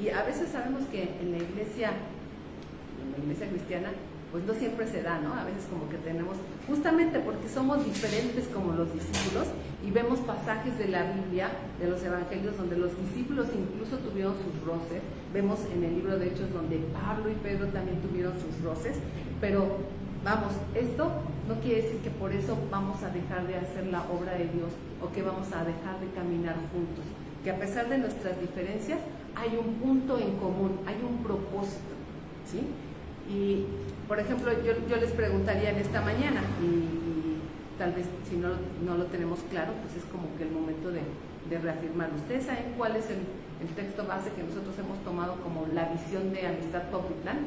Y a veces sabemos que en la iglesia cristiana, pues no siempre se da, ¿no? A veces como que tenemos, justamente porque somos diferentes como los discípulos, y vemos pasajes de la Biblia, de los evangelios, donde los discípulos incluso tuvieron sus roces. Vemos en el libro de Hechos donde Pablo y Pedro también tuvieron sus roces, pero vamos, esto no quiere decir que por eso vamos a dejar de hacer la obra de Dios o que vamos a dejar de caminar juntos, que a pesar de nuestras diferencias hay un punto en común, hay un propósito, ¿sí? Y por ejemplo, yo les preguntaría en esta mañana, y tal vez si no lo tenemos claro, pues es como que el momento de reafirmarlo. ¿Ustedes saben cuál es el texto base que nosotros hemos tomado como la visión de Amistad Cuautitlán?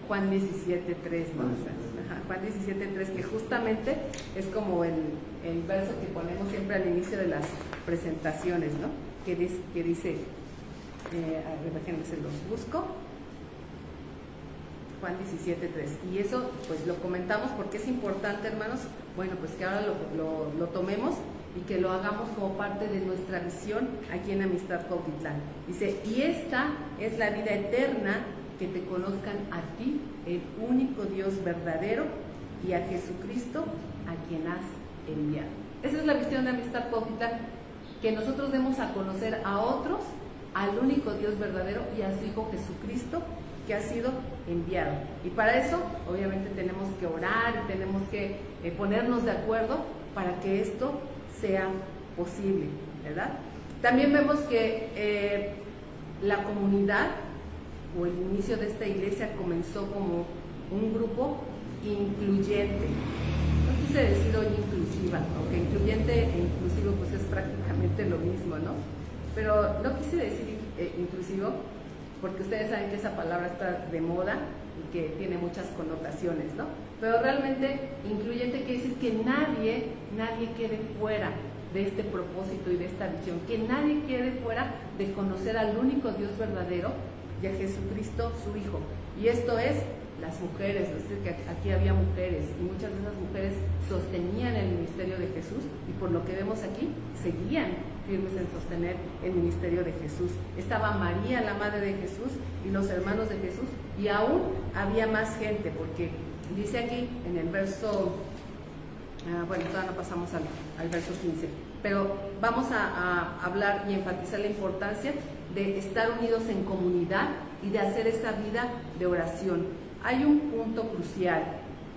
Juan 17:3, ¿no? Juan 17:3, que justamente es como el verso que ponemos siempre al inicio de las presentaciones, ¿no? Que dice a ver, déjenme se los busco. Juan 17:3. Y eso pues lo comentamos porque es importante, hermanos, bueno, pues que ahora lo tomemos y que lo hagamos como parte de nuestra visión aquí en Amistad Cuautitlán. Dice, y esta es la vida eterna, que te conozcan a ti, el único Dios verdadero, y a Jesucristo, a quien has enviado. Esa es la visión de Amistad Cuautitlán, que nosotros demos a conocer a otros al único Dios verdadero y a su Hijo Jesucristo, que ha sido enviado. Y para eso, obviamente, tenemos que orar y tenemos que ponernos de acuerdo para que esto sea posible, ¿verdad? También vemos que la comunidad o el inicio de esta iglesia comenzó como un grupo incluyente. No quise decir hoy inclusiva, aunque incluyente e inclusivo pues es prácticamente lo mismo, ¿no? Pero no quise decir inclusivo porque ustedes saben que esa palabra está de moda y que tiene muchas connotaciones, ¿no? Pero realmente incluyente quiere decir que nadie quede fuera de este propósito y de esta visión, que nadie quede fuera de conocer al único Dios verdadero y a Jesucristo su Hijo. Y esto es las mujeres, es decir, que aquí había mujeres y muchas de esas mujeres sostenían el ministerio de Jesús y por lo que vemos aquí seguían firmes en sostener el ministerio de Jesús. Estaba María, la madre de Jesús, y los hermanos de Jesús, y aún había más gente, porque dice aquí en el verso, bueno, todavía no pasamos al verso 15, pero vamos a hablar y enfatizar la importancia de estar unidos en comunidad y de hacer esta vida de oración. Hay un punto crucial,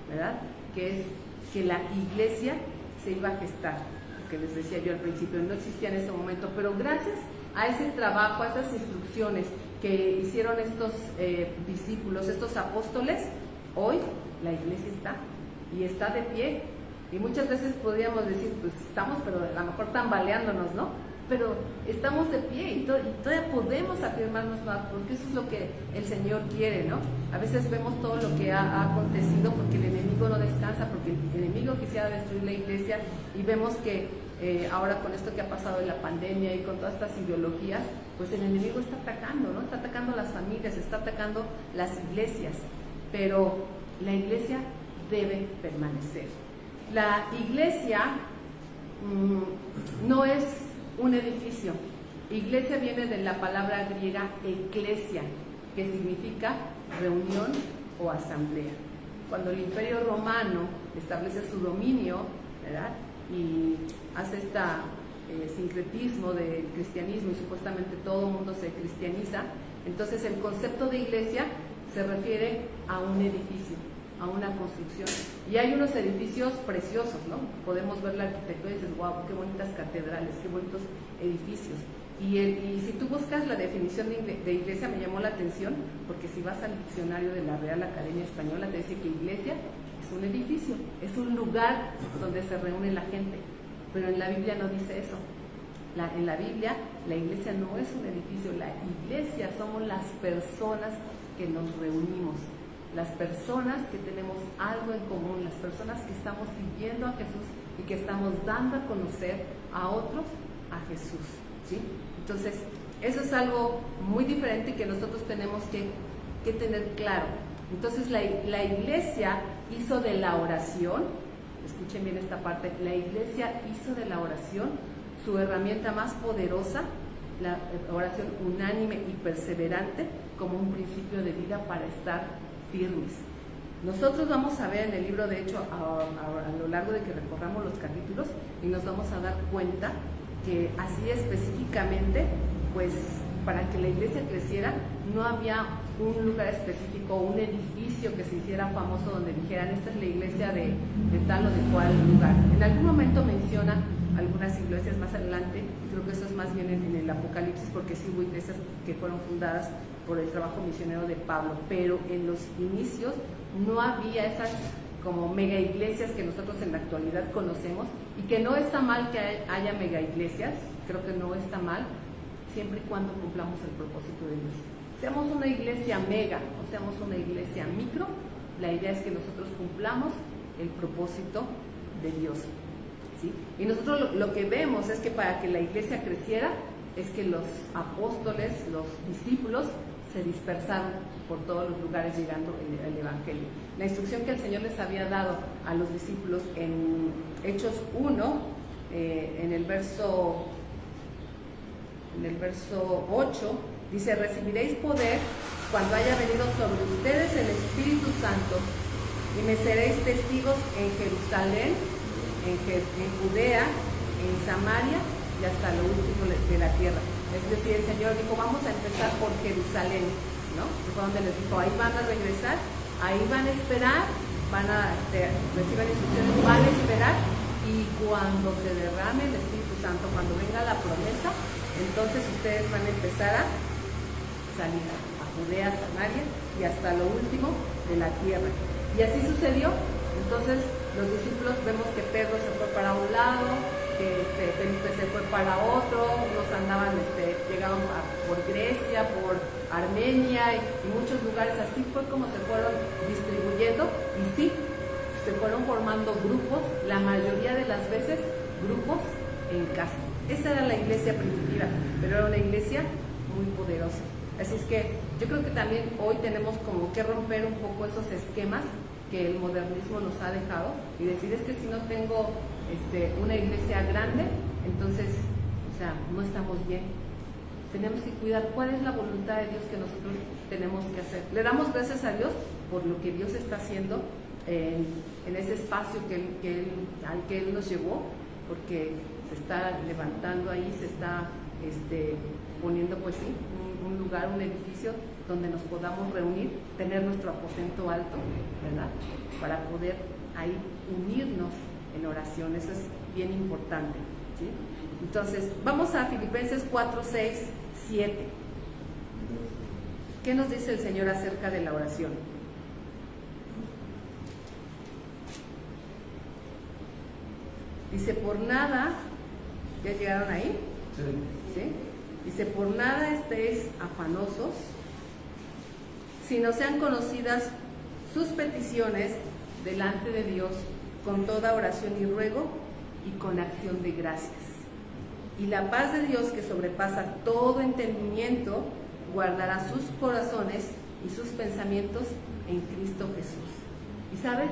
¿verdad?, que es que la iglesia se iba a gestar, que les decía yo al principio, no existía en ese momento, pero gracias a ese trabajo, a esas instrucciones que hicieron estos discípulos, estos apóstoles, hoy la iglesia está, y está de pie. Y muchas veces podríamos decir, pues estamos, pero a lo mejor tambaleándonos, ¿no? Pero estamos de pie y todavía podemos afirmarnos más, porque eso es lo que el Señor quiere, ¿no? A veces vemos todo lo que ha acontecido porque el enemigo no descansa, porque el enemigo quisiera destruir la iglesia, y vemos que ahora con esto que ha pasado en la pandemia y con todas estas ideologías, pues el enemigo está atacando, ¿no? Está atacando las familias, está atacando las iglesias, pero la iglesia debe permanecer. La iglesia no es un edificio. Iglesia viene de la palabra griega eklesia, que significa reunión o asamblea. Cuando el Imperio Romano establece su dominio, ¿verdad?, y hace este sincretismo del cristianismo y supuestamente todo el mundo se cristianiza, entonces el concepto de iglesia se refiere a un edificio, a una construcción. Y hay unos edificios preciosos, ¿no? Podemos ver la arquitectura y dices, wow, qué bonitas catedrales, qué bonitos edificios. Y si tú buscas la definición de iglesia, me llamó la atención, porque si vas al diccionario de la Real Academia Española, te dice que iglesia es un edificio, es un lugar donde se reúne la gente. Pero en la Biblia no dice eso. En la Biblia, la iglesia no es un edificio, la iglesia somos las personas que nos reunimos, las personas que tenemos algo en común, las personas que estamos siguiendo a Jesús y que estamos dando a conocer a otros a Jesús, ¿sí? Entonces, eso es algo muy diferente que nosotros tenemos que tener claro. Entonces, la iglesia hizo de la oración, escuchen bien esta parte, la iglesia hizo de la oración su herramienta más poderosa, la oración unánime y perseverante, como un principio de vida para estar firmes. Nosotros vamos a ver en el libro, de hecho, a lo largo de que recorramos los capítulos, y nos vamos a dar cuenta que así específicamente, pues para que la iglesia creciera, no había un lugar específico, un edificio que se hiciera famoso donde dijeran, esta es la iglesia de tal o de cual lugar. En algún momento menciona algunas iglesias más adelante, creo que eso es más bien en el Apocalipsis, porque sí hubo iglesias que fueron fundadas por el trabajo misionero de Pablo, pero en los inicios no había esas como mega iglesias que nosotros en la actualidad conocemos, y que no está mal que haya mega iglesias, creo que no está mal, siempre y cuando cumplamos el propósito de Dios. Seamos una iglesia mega o seamos una iglesia micro, la idea es que nosotros cumplamos el propósito de Dios, ¿sí? Y nosotros lo que vemos es que para que la iglesia creciera, es que los apóstoles, los discípulos, se dispersaron por todos los lugares llegando el Evangelio. La instrucción que el Señor les había dado a los discípulos en Hechos 1, en el verso 8, dice, recibiréis poder cuando haya venido sobre ustedes el Espíritu Santo, y me seréis testigos en Jerusalén, en Judea, en Samaria y hasta lo último de la tierra. Es decir, el Señor dijo, vamos a empezar por Jerusalén, ¿no? Que fue donde les dijo, ahí van a regresar, ahí van a esperar, van a recibir instrucciones, van a esperar, y cuando se derrame el Espíritu Santo, cuando venga la promesa, entonces ustedes van a empezar a salir a Judea, Samaria y hasta lo último de la tierra. Y así sucedió. Entonces los discípulos, vemos que Pedro se fue para un lado, que Felipe se fue para otro, unos andaban, llegaron por Grecia, por Armenia y muchos lugares. Así fue como se fueron distribuyendo, y sí, se fueron formando grupos, la mayoría de las veces grupos en casa. Esa era la iglesia primitiva, pero era una iglesia muy poderosa. Así es que yo creo que también hoy tenemos como que romper un poco esos esquemas que el modernismo nos ha dejado, y decir, es que si no tengo una iglesia grande, entonces sea, no estamos bien. Tenemos que cuidar cuál es la voluntad de Dios que nosotros tenemos que hacer. Le damos gracias a Dios por lo que Dios está haciendo en ese espacio al que Él nos llevó, porque se está levantando ahí, se está poniendo, pues sí, un lugar, un edificio donde nos podamos reunir, tener nuestro aposento alto, ¿verdad? Para poder ahí unirnos en oración. Eso es bien importante, ¿sí? Entonces, vamos a Filipenses 4, 6, 7. ¿Qué nos dice el Señor acerca de la oración? Dice, por nada, ¿ya llegaron ahí? ¿Sí? Dice, por nada estéis afanosos, sino sean conocidas sus peticiones delante de Dios con toda oración y ruego y con acción de gracias. Y la paz de Dios, que sobrepasa todo entendimiento, guardará sus corazones y sus pensamientos en Cristo Jesús. Y sabe,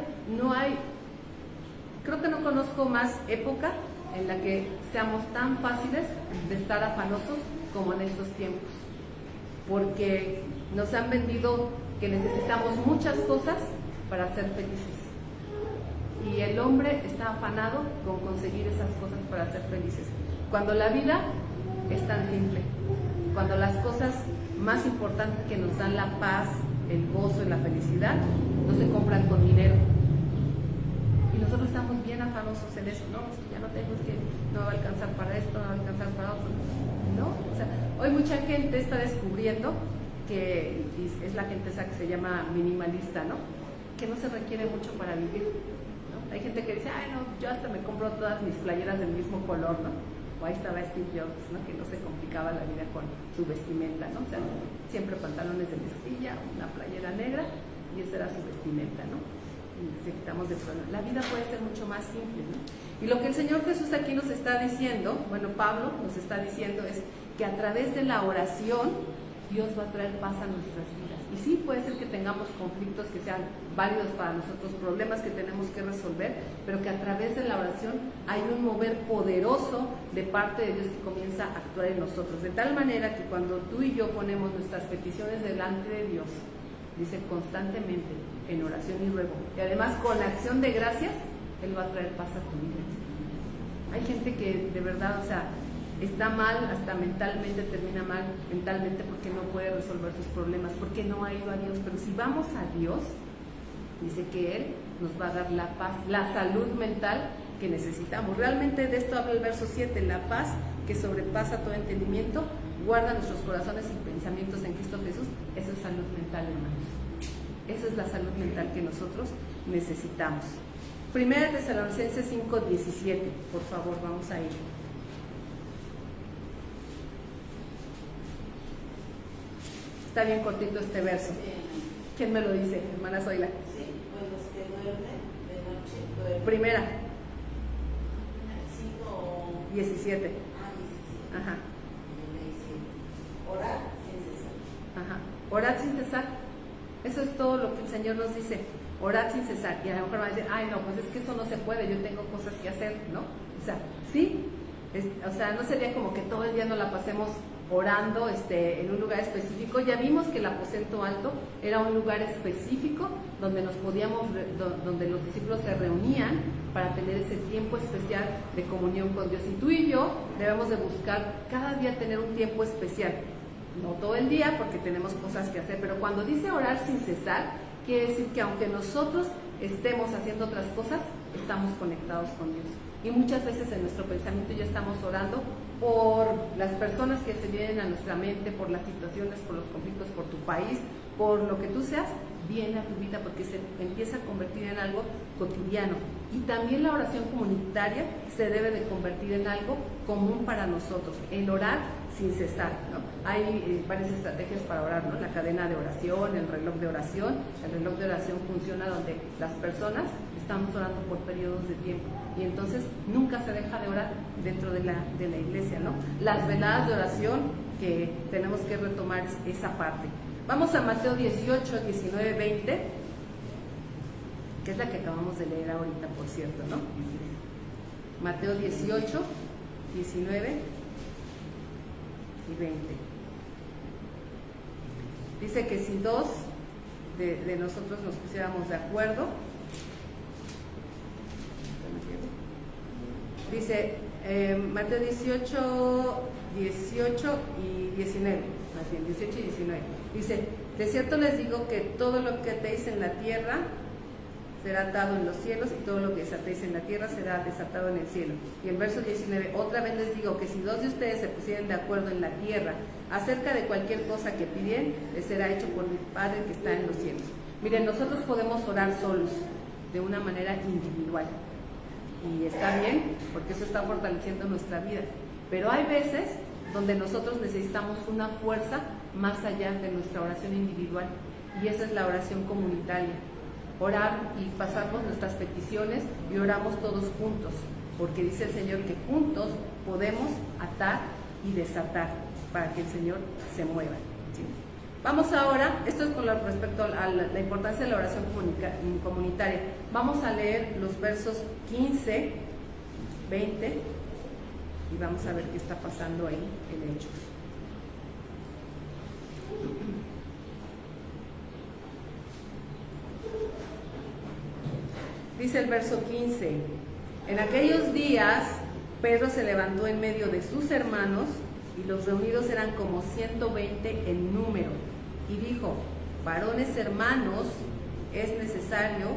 creo que no conozco más época en la que seamos tan fáciles de estar afanosos como en estos tiempos, porque nos han vendido que necesitamos muchas cosas para ser felices, y el hombre está afanado con conseguir esas cosas para ser felices, cuando la vida es tan simple, cuando las cosas más importantes que nos dan la paz, el gozo y la felicidad no se compran con dinero. Y nosotros estamos bien afanosos en eso, no, es que ya no tengo, es que no va a alcanzar para esto, no va a alcanzar para otro, ¿no? O sea, hoy mucha gente está descubriendo que es la gente esa que se llama minimalista, ¿no? Que no se requiere mucho para vivir, ¿no? Hay gente que dice, ay no, yo hasta me compro todas mis playeras del mismo color, ¿no? O ahí estaba Steve Jobs, ¿no? Que no se complicaba la vida con su vestimenta, ¿no? O sea, siempre pantalones de mezclilla, una playera negra, y esa era su vestimenta, ¿no? Y quitamos de problema. La vida puede ser mucho más simple, ¿no? Y lo que el Señor Jesús aquí nos está diciendo, bueno, Pablo nos está diciendo, es que a través de la oración Dios va a traer paz a nuestras vidas. Y sí, puede ser que tengamos conflictos que sean válidos para nosotros, problemas que tenemos que resolver, pero que a través de la oración hay un mover poderoso de parte de Dios que comienza a actuar en nosotros. De tal manera que cuando tú y yo ponemos nuestras peticiones delante de Dios, dice constantemente en oración y ruego, y además con acción de gracias, Él va a traer paz a tu vida. Hay gente que de verdad, o sea, está mal, hasta mentalmente termina mal, mentalmente porque no puede resolver sus problemas, porque no ha ido a Dios. Pero si vamos a Dios, dice que Él nos va a dar la paz, la salud mental que necesitamos. Realmente de esto habla el verso 7, la paz que sobrepasa todo entendimiento, guarda nuestros corazones y pensamientos en Cristo Jesús. Eso es salud mental, hermanos. Esa es la salud mental que nosotros necesitamos. 1 Tesalonicenses 5:17, por favor, vamos a ir. Está bien cortito este verso. ¿Quién me lo dice, hermana Zoila? Sí, pues los que duermen de noche duermen. Primera, 5. 17. 17. Ajá, Y me dice, orar sin cesar. ajá. Orad sin cesar. Eso es todo lo que el Señor nos dice. Orad sin cesar. Y a lo mejor van a decir, ay no, pues es que eso no se puede, yo tengo cosas que hacer, ¿no? O sea, sí. O sea, no sería como que todo el día nos la pasemos orando en un lugar específico. Ya vimos que el aposento alto era un lugar específico donde donde los discípulos se reunían para tener ese tiempo especial de comunión con Dios. Y tú y yo debemos de buscar cada día tener un tiempo especial, no todo el día porque tenemos cosas que hacer, pero cuando dice orar sin cesar, quiere decir que aunque nosotros estemos haciendo otras cosas, estamos conectados con Dios. Y muchas veces en nuestro pensamiento ya estamos orando por las personas que se vienen a nuestra mente, por las situaciones, por los conflictos, por tu país, por lo que tú seas, viene a tu vida porque se empieza a convertir en algo cotidiano. Y también la oración comunitaria se debe de convertir en algo común para nosotros, el orar sin cesar, ¿no? Hay varias estrategias para orar, ¿no? La cadena de oración, el reloj de oración. El reloj de oración funciona donde las personas estamos orando por periodos de tiempo y entonces nunca se deja de orar dentro de la iglesia, ¿no? Las veladas de oración, que tenemos que retomar esa parte. Vamos a Mateo 18, 19, 20, que es la que acabamos de leer ahorita, por cierto, ¿no? Mateo 18, 19 y 20. Dice que si dos de nosotros nos pusiéramos de acuerdo, dice Mateo 18, 18 y 19, más bien 18 y 19, dice, de cierto les digo que todo lo que atéis en la tierra será atado en los cielos, y todo lo que desatéis en la tierra será desatado en el cielo. Y el verso 19, otra vez les digo que si dos de ustedes se pusieran de acuerdo en la tierra acerca de cualquier cosa que pidieran, les será hecho por mi Padre que está en los cielos. Miren, nosotros podemos orar solos, de una manera individual, y está bien, porque eso está fortaleciendo nuestra vida, pero hay veces donde nosotros necesitamos una fuerza más allá de nuestra oración individual, y esa es la oración comunitaria. Orar y pasamos nuestras peticiones y oramos todos juntos, porque dice el Señor que juntos podemos atar y desatar para que el Señor se mueva, ¿sí? Vamos ahora, esto es con respecto a la importancia de la oración comunitaria. Vamos a leer los versos 15, 20 y vamos a ver qué está pasando ahí en Hechos. Dice el verso 15, en aquellos días Pedro se levantó en medio de sus hermanos, y los reunidos eran como 120 en número, y dijo, varones hermanos, es necesario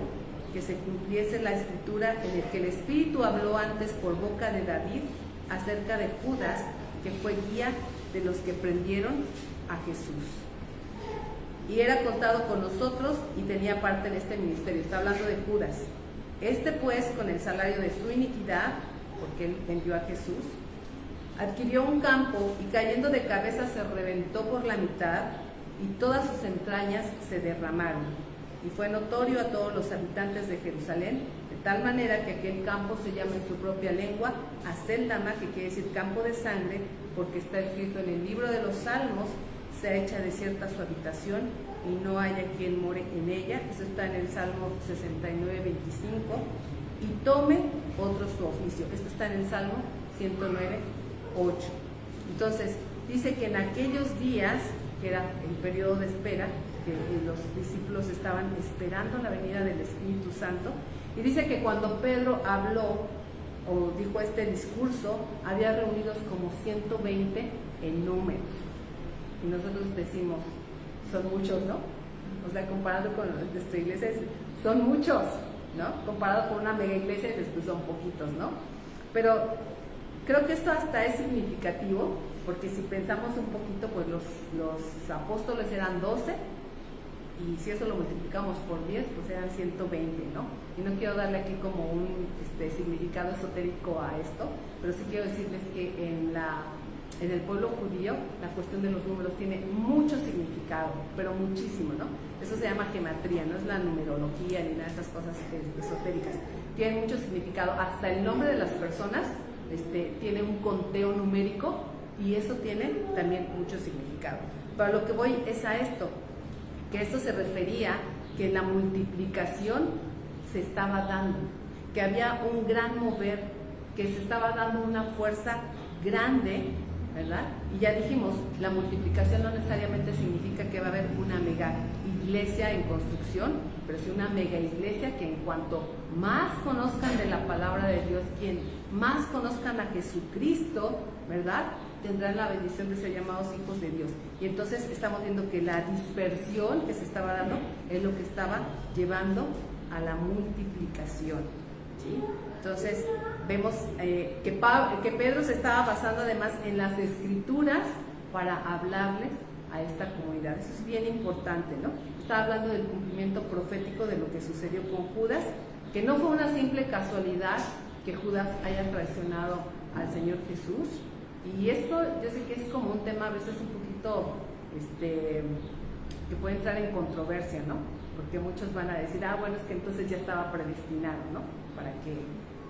que se cumpliese la escritura en el que el Espíritu habló antes por boca de David acerca de Judas, que fue guía de los que prendieron a Jesús. Y era contado con nosotros y tenía parte en este ministerio. Está hablando de Judas. Este pues, con el salario de su iniquidad, porque él vendió a Jesús, adquirió un campo y cayendo de cabeza se reventó por la mitad y todas sus entrañas se derramaron. Y fue notorio a todos los habitantes de Jerusalén, de tal manera que aquel campo se llama en su propia lengua Aceldama, que quiere decir campo de sangre, porque está escrito en el libro de los Salmos, sea hecha desierta su habitación y no haya quien more en ella. Eso está en el Salmo 69, 25. Y tome otro su oficio. Esto está en el Salmo 109, 8. Entonces, dice que en aquellos días, que era el periodo de espera, que los discípulos estaban esperando la venida del Espíritu Santo, y dice que cuando Pedro habló o dijo este discurso, había reunidos como 120 en números. Y nosotros decimos, son muchos, ¿no? O sea, comparado con nuestra iglesia, son muchos, ¿no? Comparado con una mega iglesia, después son poquitos, ¿no? Pero creo que esto hasta es significativo, porque si pensamos un poquito, pues los apóstoles eran 12, y si eso lo multiplicamos por 10, pues eran 120, ¿no? Y no quiero darle aquí como un significado esotérico a esto, pero sí quiero decirles que en el pueblo judío la cuestión de los números tiene mucho significado, pero muchísimo, ¿no? Eso se llama gematría, no es la numerología ni nada de esas cosas esotéricas. Tiene mucho significado, hasta el nombre de las personas tiene un conteo numérico, y eso tiene también mucho significado. Pero lo que voy es a esto, que esto se refería que la multiplicación se estaba dando, que había un gran mover, que se estaba dando una fuerza grande, ¿verdad? Y ya dijimos, la multiplicación no necesariamente significa que va a haber una mega iglesia en construcción, pero sí una mega iglesia que en cuanto más conozcan de la palabra de Dios, quien más conozcan a Jesucristo, ¿verdad?, tendrán la bendición de ser llamados hijos de Dios. Y entonces estamos viendo que la dispersión que se estaba dando es lo que estaba llevando a la multiplicación, ¿sí? Entonces vemos que Pedro se estaba basando además en las escrituras para hablarles a esta comunidad. Eso es bien importante, ¿no? Estaba hablando del cumplimiento profético de lo que sucedió con Judas, que no fue una simple casualidad que Judas haya traicionado al Señor Jesús. Y esto yo sé que es como un tema a veces un poquito que puede entrar en controversia, ¿no? Porque muchos van a decir, bueno, es que entonces ya estaba predestinado, ¿no?, para que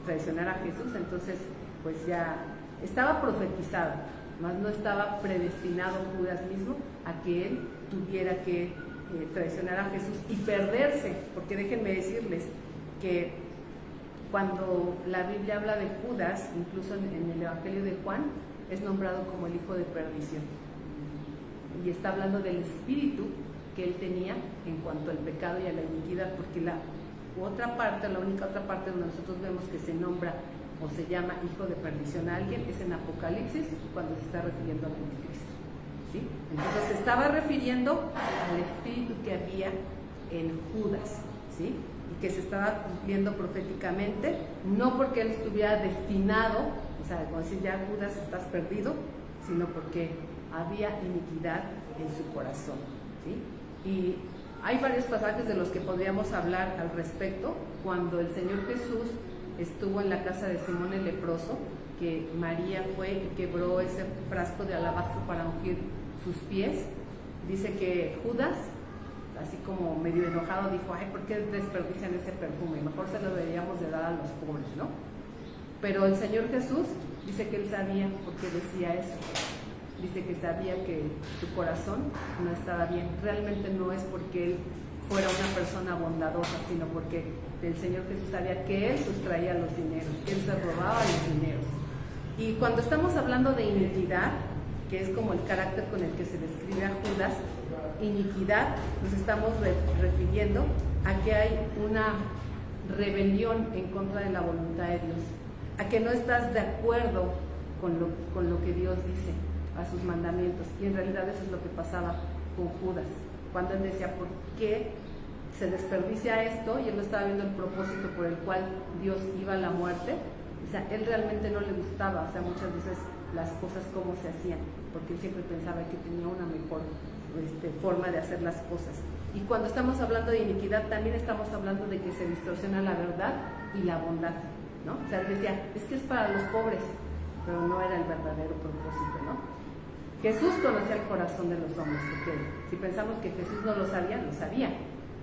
traicionara a Jesús. Entonces pues ya estaba profetizado, mas no estaba predestinado Judas mismo a que él tuviera que traicionar a Jesús y perderse, porque déjenme decirles que cuando la Biblia habla de Judas, incluso en el Evangelio de Juan, es nombrado como el hijo de perdición. Y está hablando del espíritu que él tenía en cuanto al pecado y a la iniquidad, porque la única otra parte donde nosotros vemos que se nombra o se llama hijo de perdición a alguien es en Apocalipsis, cuando se está refiriendo al anticristo, ¿sí? Entonces se estaba refiriendo al espíritu que había en Judas, ¿sí? Y que se estaba cumpliendo proféticamente, no porque él estuviera destinado, o sea, como decir, ya Judas estás perdido, sino porque había iniquidad en su corazón, ¿sí? Y hay varios pasajes de los que podríamos hablar al respecto. Cuando el Señor Jesús estuvo en la casa de Simón el leproso, que María fue y quebró ese frasco de alabastro para ungir sus pies, dice que Judas, así como medio enojado, dijo, ay, ¿por qué desperdician ese perfume? Mejor se lo deberíamos de dar a los pobres, ¿no? Pero el Señor Jesús dice que él sabía por qué decía eso. Dice que sabía que su corazón no estaba bien. Realmente no es porque él fuera una persona bondadosa, sino porque el Señor Jesús sabía que él sustraía los dineros, que él se robaba los dineros. Y cuando estamos hablando de iniquidad, que es como el carácter con el que se describe a Judas, iniquidad, nos estamos refiriendo a que hay una rebelión en contra de la voluntad de Dios, a que no estás de acuerdo con lo que Dios dice, a sus mandamientos. Y en realidad eso es lo que pasaba con Judas, cuando él decía, ¿por qué se desperdicia esto? Y él no estaba viendo el propósito por el cual Dios iba a la muerte. O sea, él realmente no le gustaba, o sea, muchas veces las cosas como se hacían, porque él siempre pensaba que tenía una mejor forma de hacer las cosas. Y cuando estamos hablando de iniquidad, también estamos hablando de que se distorsiona la verdad y la bondad, ¿no? O sea, él decía, es que es para los pobres, pero no era el verdadero propósito, ¿no? Jesús conocía el corazón de los hombres, porque si pensamos que Jesús no lo sabía, lo sabía.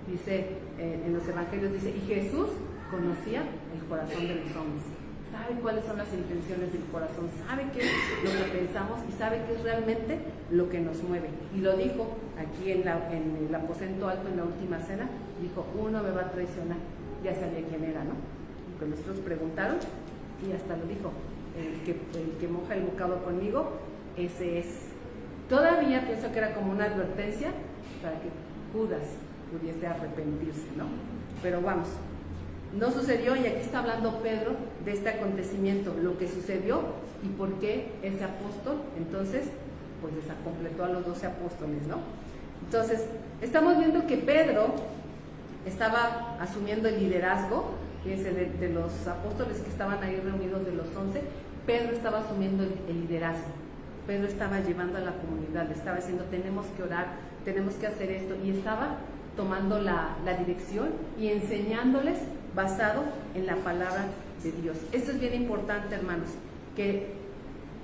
Dice en los evangelios, dice, y Jesús conocía el corazón de los hombres. Sabe cuáles son las intenciones del corazón, sabe qué es lo que pensamos y sabe qué es realmente lo que nos mueve. Y lo dijo aquí en el aposento alto en la última cena, dijo, uno me va a traicionar. Ya sabía quién era, ¿no? Y cuando nosotros preguntaron, y hasta lo dijo, el que moja el bocado conmigo, ese es. Todavía pienso que era como una advertencia para que Judas pudiese arrepentirse, ¿no? Pero vamos, no sucedió, y aquí está hablando Pedro de este acontecimiento, lo que sucedió y por qué ese apóstol, entonces, pues desacompletó a los 12 apóstoles, ¿no? Entonces, estamos viendo que Pedro estaba asumiendo el liderazgo, fíjense, de los apóstoles que estaban ahí reunidos, de los 11, Pedro estaba asumiendo el liderazgo. Pedro estaba llevando a la comunidad, le estaba diciendo, tenemos que orar, tenemos que hacer esto, y estaba tomando la dirección y enseñándoles basado en la palabra de Dios. Esto es bien importante, hermanos, que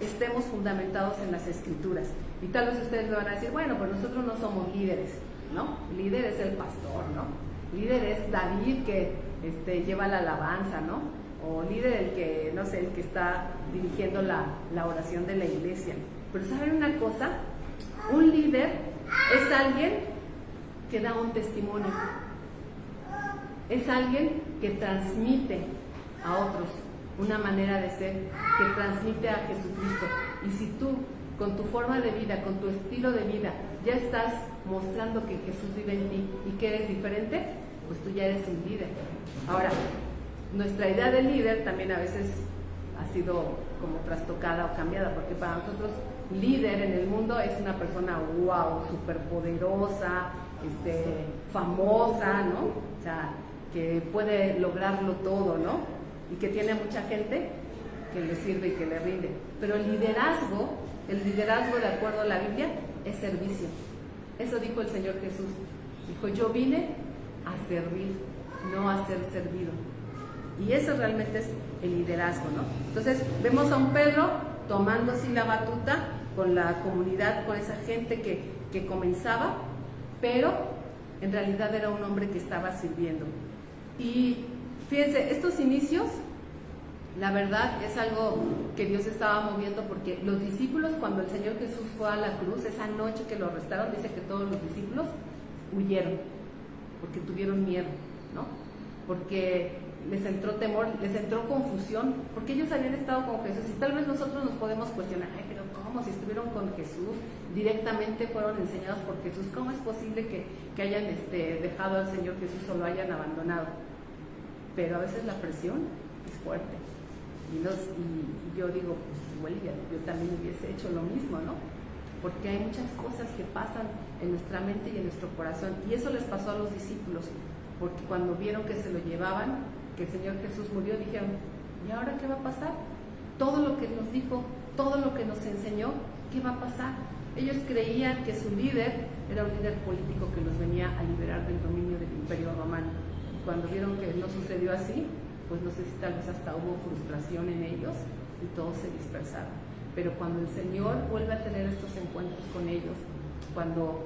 estemos fundamentados en las Escrituras. Y tal vez ustedes me van a decir, bueno, pues nosotros no somos líderes, ¿no? Líder es el pastor, ¿no? Líder es David que lleva la alabanza, ¿no? O líder el que, no sé, el que está dirigiendo la oración de la iglesia. Pero ¿saben una cosa? Un líder es alguien que da un testimonio. Es alguien que transmite a otros una manera de ser, que transmite a Jesucristo. Y si tú, con tu forma de vida, con tu estilo de vida, ya estás mostrando que Jesús vive en ti y que eres diferente, pues tú ya eres un líder. Ahora, nuestra idea de líder también a veces ha sido como trastocada o cambiada, porque para nosotros líder en el mundo es una persona wow, superpoderosa, famosa, ¿no? O sea, que puede lograrlo todo, ¿no? Y que tiene mucha gente que le sirve y que le rinde. Pero el liderazgo de acuerdo a la Biblia es servicio. Eso dijo el Señor Jesús. Dijo, yo vine a servir, no a ser servido. Y eso realmente es el liderazgo, ¿no? Entonces vemos a un Pedro tomando así la batuta con la comunidad, con esa gente que comenzaba, pero en realidad era un hombre que estaba sirviendo. Y fíjense, estos inicios, la verdad es algo que Dios estaba moviendo, porque los discípulos, cuando el Señor Jesús fue a la cruz, esa noche que lo arrestaron, dice que todos los discípulos huyeron, porque tuvieron miedo, ¿no? Porque les entró temor, les entró confusión, porque ellos habían estado con Jesús. Y tal vez nosotros nos podemos cuestionar, ay, pero ¿cómo? Si estuvieron con Jesús, directamente fueron enseñados por Jesús, ¿cómo es posible que hayan dejado al Señor Jesús o lo hayan abandonado? Pero a veces la presión es fuerte. Y yo digo, pues igual yo también hubiese hecho lo mismo, ¿no? Porque hay muchas cosas que pasan en nuestra mente y en nuestro corazón. Y eso les pasó a los discípulos, porque cuando vieron que se lo llevaban, que el Señor Jesús murió, dijeron, ¿y ahora qué va a pasar? Todo lo que nos dijo, todo lo que nos enseñó, ¿qué va a pasar? Ellos creían que su líder era un líder político que los venía a liberar del dominio del Imperio Romano. Y cuando vieron que no sucedió así, pues no sé si tal vez hasta hubo frustración en ellos y todos se dispersaron. Pero cuando el Señor vuelve a tener estos encuentros con ellos, cuando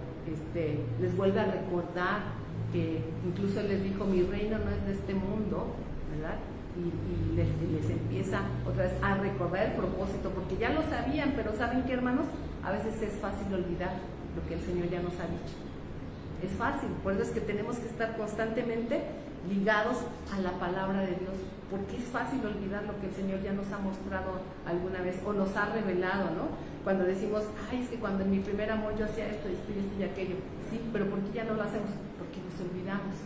les vuelve a recordar que incluso Él les dijo, mi reino no es de este mundo, ¿verdad? Y les empieza otra vez a recordar el propósito, porque ya lo sabían, pero ¿saben qué, hermanos? A veces es fácil olvidar lo que el Señor ya nos ha dicho. Es fácil, por eso es que tenemos que estar constantemente ligados a la palabra de Dios, porque es fácil olvidar lo que el Señor ya nos ha mostrado alguna vez o nos ha revelado, ¿no? Cuando decimos, ay, es que cuando en mi primer amor yo hacía esto y aquello, sí, pero ¿por qué ya no lo hacemos? Porque nos olvidamos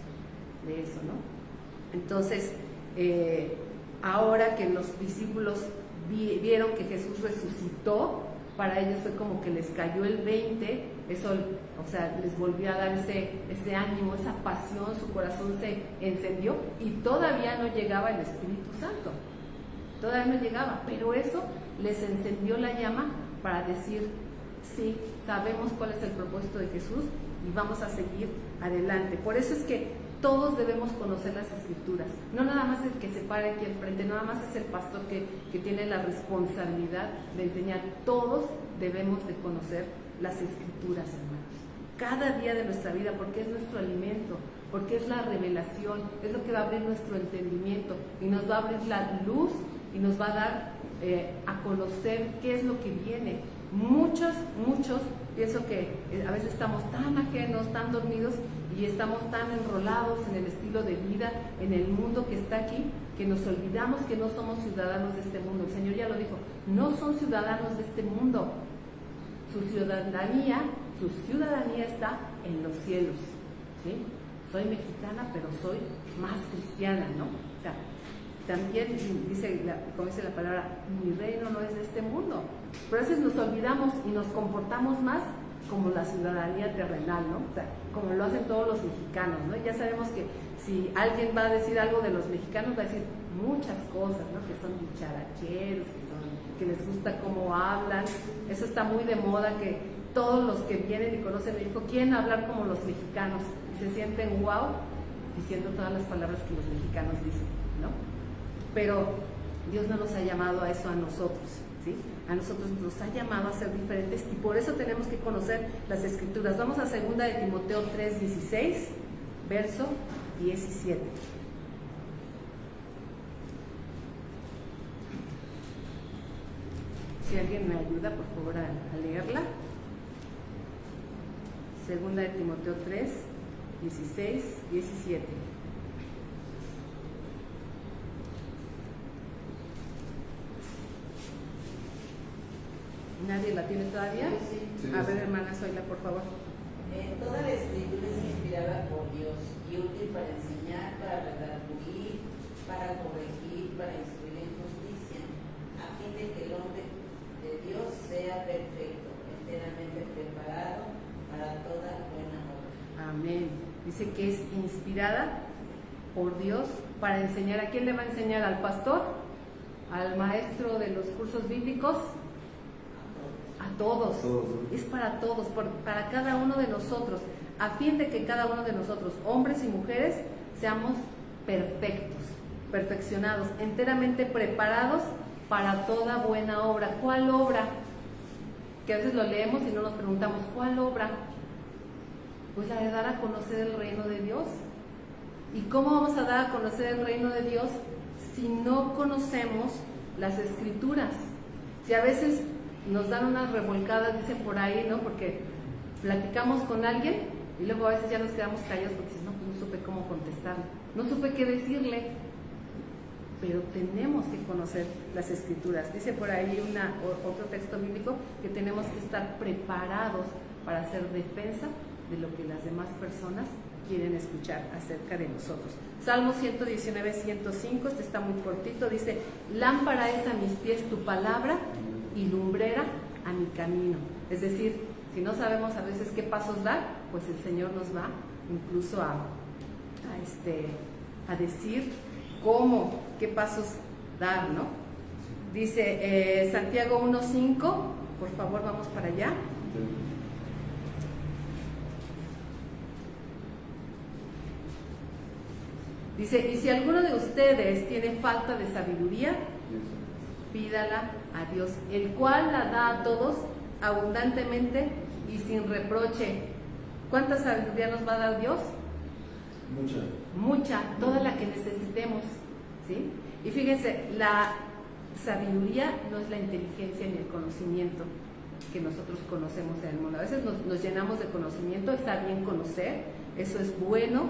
de eso, ¿no? Entonces, ahora que los discípulos vieron que Jesús resucitó, para ellos fue como que les cayó el 20, eso, o sea, les volvió a dar ese ánimo, esa pasión, su corazón se encendió y todavía no llegaba el Espíritu Santo, todavía no llegaba, pero eso les encendió la llama para decir, sí, sabemos cuál es el propósito de Jesús y vamos a seguir adelante. Por eso es que todos debemos conocer las Escrituras, no nada más el que se pare aquí al frente, no nada más es el pastor que tiene la responsabilidad de enseñar, todos debemos de conocer las Escrituras, hermanos, cada día de nuestra vida, porque es nuestro alimento, porque es la revelación, es lo que va a abrir nuestro entendimiento y nos va a abrir la luz y nos va a dar a conocer qué es lo que viene. Muchos, pienso que a veces estamos tan ajenos, tan dormidos y estamos tan enrolados en el estilo de vida, en el mundo que está aquí, que nos olvidamos que no somos ciudadanos de este mundo. El Señor ya lo dijo, no son ciudadanos de este mundo. Su ciudadanía está en los cielos, ¿sí? Soy mexicana, pero soy más cristiana, ¿no? O sea, también como dice la palabra, mi reino no es de este mundo. Pero a veces nos olvidamos y nos comportamos más como la ciudadanía terrenal, ¿no? O sea, como lo hacen todos los mexicanos, ¿no? Ya sabemos que si alguien va a decir algo de los mexicanos, va a decir muchas cosas, ¿no? Que son dicharacheros, que les gusta cómo hablan. Eso está muy de moda, que todos los que vienen y conocen México quieren hablar como los mexicanos y se sienten wow diciendo todas las palabras que los mexicanos dicen, ¿no? Pero Dios no nos ha llamado a eso a nosotros, ¿sí? A nosotros nos ha llamado a ser diferentes y por eso tenemos que conocer las Escrituras. Vamos a 2 de Timoteo 3:16, verso 17. Si alguien me ayuda, por favor, a leerla. 2 de Timoteo 3:16, 17. ¿Nadie la tiene todavía? Sí. A ver, hermana Zoila, por favor. Toda la Escritura es inspirada por Dios y útil para enseñar, para redarguir, para corregir, para instruir en justicia, a fin de que el hombre de Dios sea perfecto, enteramente preparado para toda buena obra. Amén. Dice que es inspirada por Dios para enseñar. ¿A quién le va a enseñar? ¿Al pastor? ¿Al maestro de los cursos bíblicos? A todos. Es para todos, para cada uno de nosotros, a fin de que cada uno de nosotros, hombres y mujeres, seamos perfectos, perfeccionados, enteramente preparados para toda buena obra. ¿Cuál obra? Que a veces lo leemos y no nos preguntamos, ¿cuál obra? Pues la de dar a conocer el reino de Dios. ¿Y cómo vamos a dar a conocer el reino de Dios si no conocemos las Escrituras? Si a veces nos dan unas revolcadas, dicen por ahí, ¿no? Porque platicamos con alguien y luego a veces ya nos quedamos callados porque no supe cómo contestarle, no supe qué decirle. pero tenemos que conocer las Escrituras. Dice por ahí otro texto bíblico que tenemos que estar preparados para hacer defensa de lo que las demás personas quieren escuchar acerca de nosotros. Salmo 119, 105, este está muy cortito, dice: lámpara es a mis pies tu palabra y lumbrera a mi camino. Es decir, si no sabemos a veces qué pasos dar, pues el Señor nos va incluso a decir cómo, qué pasos dar, ¿no? Dice Santiago 1:5, por favor vamos para allá. Dice: y si alguno de ustedes tiene falta de sabiduría, pídala a Dios, el cual la da a todos abundantemente y sin reproche. ¿Cuánta sabiduría nos va a dar Dios? Mucha, toda la que necesitemos, ¿sí? Y fíjense, la sabiduría no es la inteligencia ni el conocimiento que nosotros conocemos en el mundo. A veces nos llenamos de conocimiento, está bien conocer, eso es bueno,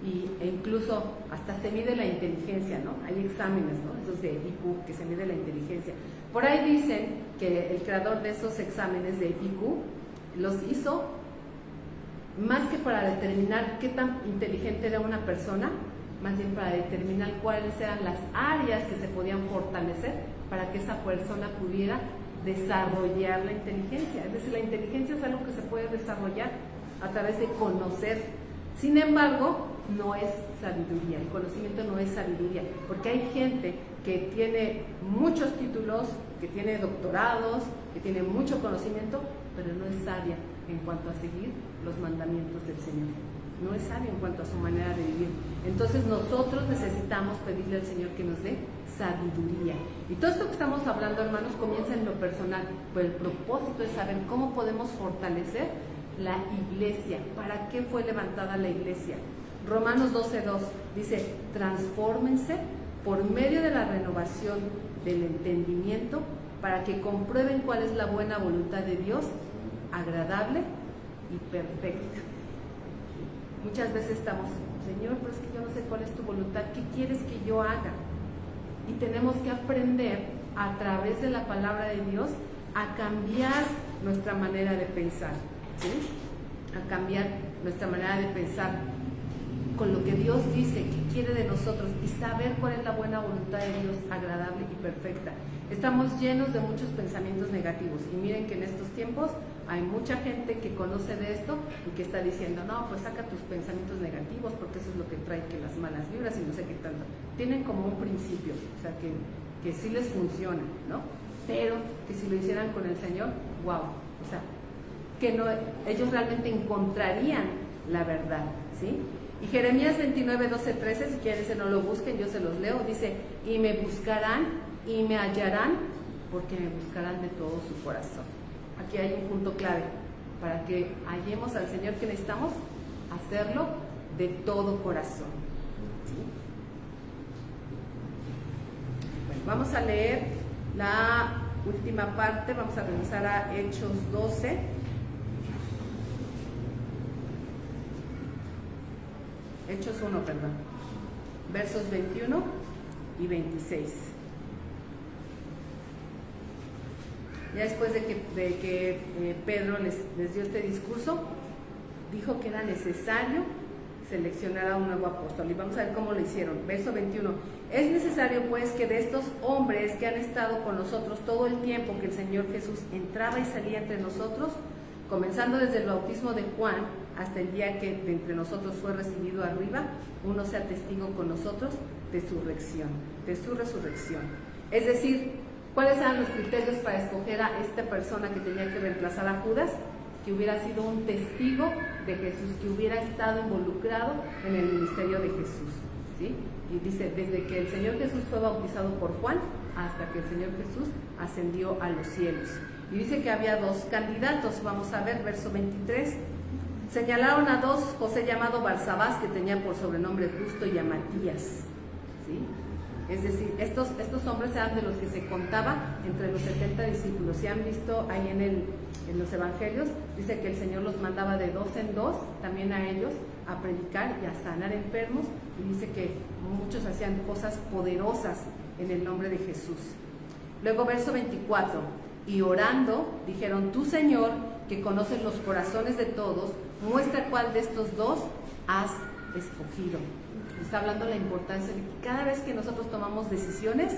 e incluso hasta se mide la inteligencia, ¿no? Hay exámenes, ¿no? Esos de IQ, que se mide la inteligencia. Por ahí dicen que el creador de esos exámenes de IQ los hizo más que para determinar qué tan inteligente era una persona, más bien para determinar cuáles eran las áreas que se podían fortalecer para que esa persona pudiera desarrollar la inteligencia. Es decir, la inteligencia es algo que se puede desarrollar a través de conocer. Sin embargo, no es sabiduría, el conocimiento no es sabiduría, porque hay gente que tiene muchos títulos, que tiene doctorados, que tiene mucho conocimiento, pero no es sabia en cuanto a seguir los mandamientos del Señor, no es sabia en cuanto a su manera de vivir. Entonces nosotros necesitamos pedirle al Señor que nos dé sabiduría. Y todo esto que estamos hablando, hermanos, comienza en lo personal, pero el propósito es saber cómo podemos fortalecer la iglesia. ¿Para qué fue levantada la iglesia? Romanos 12:2 dice: transfórmense por medio de la renovación del entendimiento para que comprueben cuál es la buena voluntad de Dios, agradable y perfecta. Muchas veces estamos: Señor, pero es que yo no sé cuál es tu voluntad, ¿qué quieres que yo haga? Y tenemos que aprender a través de la palabra de Dios a cambiar nuestra manera de pensar, ¿sí? A cambiar nuestra manera de pensar con lo que Dios dice que quiere de nosotros y saber cuál es la buena voluntad de Dios, agradable y perfecta. Estamos llenos de muchos pensamientos negativos y miren que en estos tiempos hay mucha gente que conoce de esto y que está diciendo: no, pues saca tus pensamientos negativos porque eso es lo que trae que las malas vibras y no sé qué tanto. Tienen como un principio, o sea, que sí les funciona, ¿no? Pero que si lo hicieran con el Señor, wow, o sea, que no, ellos realmente encontrarían la verdad, ¿sí? Y Jeremías 29, 12, 13, si quieren no lo busquen, yo se los leo, dice: y me buscarán y me hallarán porque me buscarán de todo su corazón. Aquí hay un punto clave, para que hallemos al Señor, que necesitamos hacerlo de todo corazón, ¿sí? Bueno, vamos a leer la última parte, vamos a regresar a Hechos 12. Hechos 1, perdón, versos 21 y 26. Ya después de que Pedro les dio este discurso, dijo que era necesario seleccionar a un nuevo apóstol. Y vamos a ver cómo lo hicieron. Verso 21. Es necesario pues que de estos hombres que han estado con nosotros todo el tiempo que el Señor Jesús entraba y salía entre nosotros, comenzando desde el bautismo de Juan hasta el día que de entre nosotros fue recibido arriba, uno sea testigo con nosotros de su resurrección. Es decir, ¿cuáles eran los criterios para escoger a esta persona que tenía que reemplazar a Judas? Que hubiera sido un testigo de Jesús, que hubiera estado involucrado en el ministerio de Jesús, ¿sí? Y dice, desde que el Señor Jesús fue bautizado por Juan hasta que el Señor Jesús ascendió a los cielos. Y dice que había dos candidatos. Vamos a ver, verso 23. Señalaron a dos: José llamado Barsabás, que tenía por sobrenombre Justo, y a Matías, ¿sí? Es decir, estos hombres eran de los que se contaba entre los 70 discípulos. Si han visto ahí en los evangelios, dice que el Señor los mandaba de 2 en 2, también a ellos, a predicar y a sanar enfermos, y dice que muchos hacían cosas poderosas en el nombre de Jesús. Luego verso 24, y orando, dijeron: tú, Señor, que conoces los corazones de todos, muestra cuál de estos dos has escogido. Está hablando de la importancia de que cada vez que nosotros tomamos decisiones,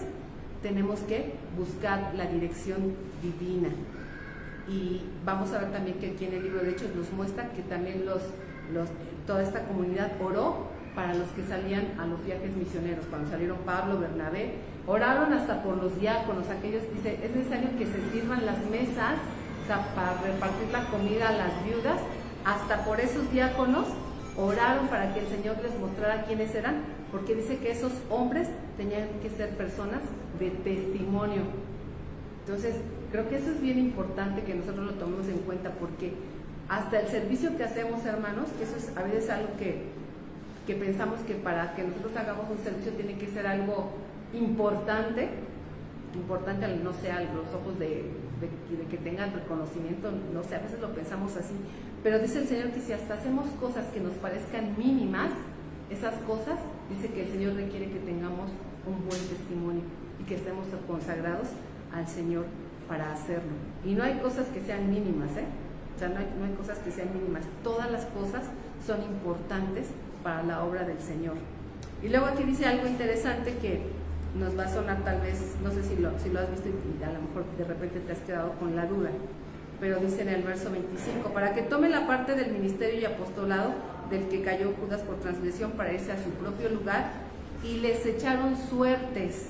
tenemos que buscar la dirección divina. Y vamos a ver también que aquí en el libro de Hechos nos muestra que también toda esta comunidad oró para los que salían a los viajes misioneros. Cuando salieron Pablo, Bernabé, oraron hasta por los diáconos. Aquellos, dice, es necesario que se sirvan las mesas, o sea, para repartir la comida a las viudas. Hasta por esos diáconos oraron para que el Señor les mostrara quiénes eran, porque dice que esos hombres tenían que ser personas de testimonio. Entonces, creo que eso es bien importante que nosotros lo tomemos en cuenta, porque hasta el servicio que hacemos, hermanos, que eso es a veces algo que pensamos que para que nosotros hagamos un servicio tiene que ser algo importante, no sé, a los ojos de que tengan reconocimiento, no sé, a veces lo pensamos así, pero dice el Señor que si hasta hacemos cosas que nos parezcan mínimas, esas cosas, dice que el Señor requiere que tengamos un buen testimonio y que estemos consagrados al Señor para hacerlo. Y no hay cosas que sean mínimas, o sea, no hay cosas que sean mínimas, todas las cosas son importantes para la obra del Señor. Y luego aquí dice algo interesante que nos va a sonar tal vez, no sé si lo has visto y a lo mejor de repente te has quedado con la duda, pero dice en el verso 25, para que tome la parte del ministerio y apostolado del que cayó Judas por transgresión para irse a su propio lugar, y les echaron suertes,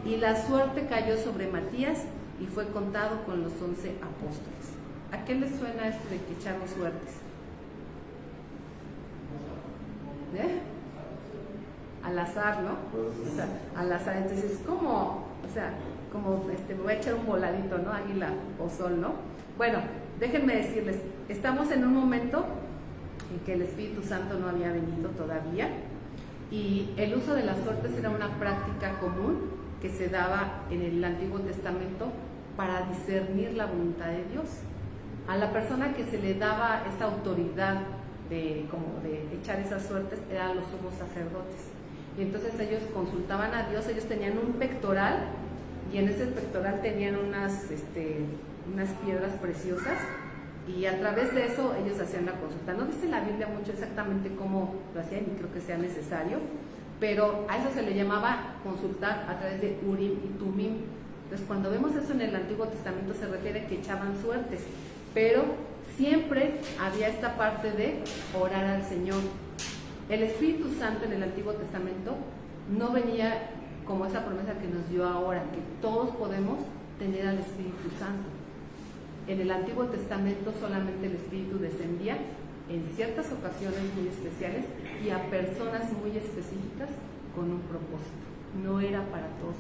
y la suerte cayó sobre Matías y fue contado con los 11 apóstoles. ¿A qué les suena esto de que echaron suertes? Al azar, ¿no? O sea, al azar. Entonces, como me voy a echar un voladito, ¿no? Águila o sol, ¿no? Bueno, déjenme decirles, estamos en un momento en que el Espíritu Santo no había venido todavía, y el uso de las suertes era una práctica común que se daba en el Antiguo Testamento para discernir la voluntad de Dios. A la persona que se le daba esa autoridad de echar esas suertes eran los sumos sacerdotes. Y entonces ellos consultaban a Dios, ellos tenían un pectoral, y en ese pectoral tenían unas piedras preciosas, y a través de eso ellos hacían la consulta. No dice la Biblia mucho exactamente cómo lo hacían, y creo que sea necesario, pero a eso se le llamaba consultar a través de Urim y Tumim. Entonces, cuando vemos eso en el Antiguo Testamento se refiere que echaban suertes, pero siempre había esta parte de orar al Señor. El Espíritu Santo en el Antiguo Testamento no venía como esa promesa que nos dio ahora, que todos podemos tener al Espíritu Santo. En el Antiguo Testamento solamente el Espíritu descendía en ciertas ocasiones muy especiales y a personas muy específicas con un propósito. No era para todos.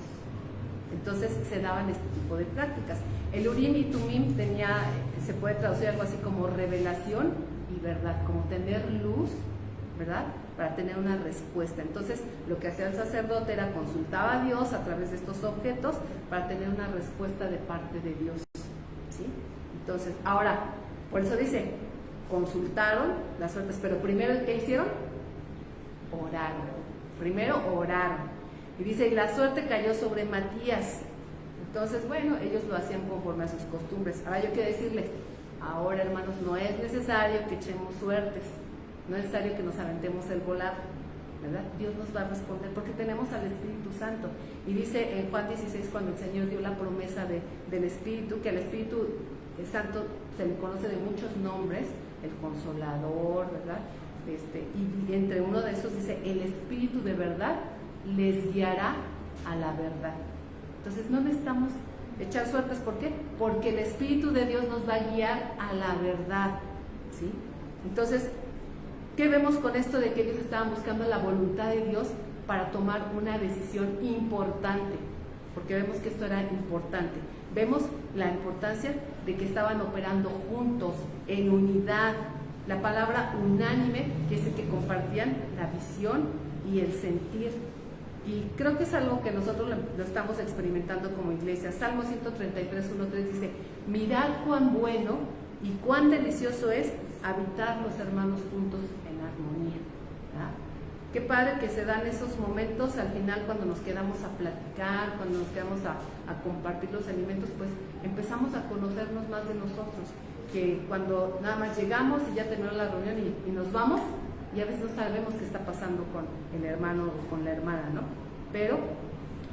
Entonces se daban este tipo de prácticas. El Urim y Tumim se puede traducir algo así como revelación y verdad, como tener luz, ¿verdad? Para tener una respuesta. Entonces, lo que hacía el sacerdote era consultar a Dios a través de estos objetos para tener una respuesta de parte de Dios, ¿sí? Entonces, ahora, por eso dice, consultaron las suertes, pero primero, ¿qué hicieron? Oraron. Primero oraron. Y dice, y la suerte cayó sobre Matías. Entonces, bueno, ellos lo hacían conforme a sus costumbres. Ahora yo quiero decirles, ahora, hermanos, no es necesario que echemos suertes. No es necesario que nos aventemos el volado, ¿verdad? Dios nos va a responder porque tenemos al Espíritu Santo. Y dice en Juan 16, cuando el Señor dio la promesa del Espíritu, que al Espíritu Santo se le conoce de muchos nombres, el Consolador, ¿verdad? Y entre uno de esos dice, el Espíritu de verdad les guiará a la verdad. Entonces no necesitamos echar suertes, ¿por qué? Porque el Espíritu de Dios nos va a guiar a la verdad, ¿sí? Entonces, ¿qué vemos con esto de que ellos estaban buscando la voluntad de Dios para tomar una decisión importante? Porque vemos que esto era importante. Vemos la importancia de que estaban operando juntos, en unidad. La palabra unánime quiere decir que compartían la visión y el sentir. Y creo que es algo que nosotros lo estamos experimentando como iglesia. Salmo 133, 1:3 dice, mirad cuán bueno y cuán delicioso es habitar los hermanos juntos en armonía. ¿Verdad? Qué padre que se dan esos momentos al final cuando nos quedamos a platicar, cuando nos quedamos a compartir los alimentos, pues empezamos a conocernos más de nosotros, que cuando nada más llegamos y ya terminó la reunión y nos vamos, y a veces no sabemos qué está pasando con el hermano o con la hermana, ¿no? Pero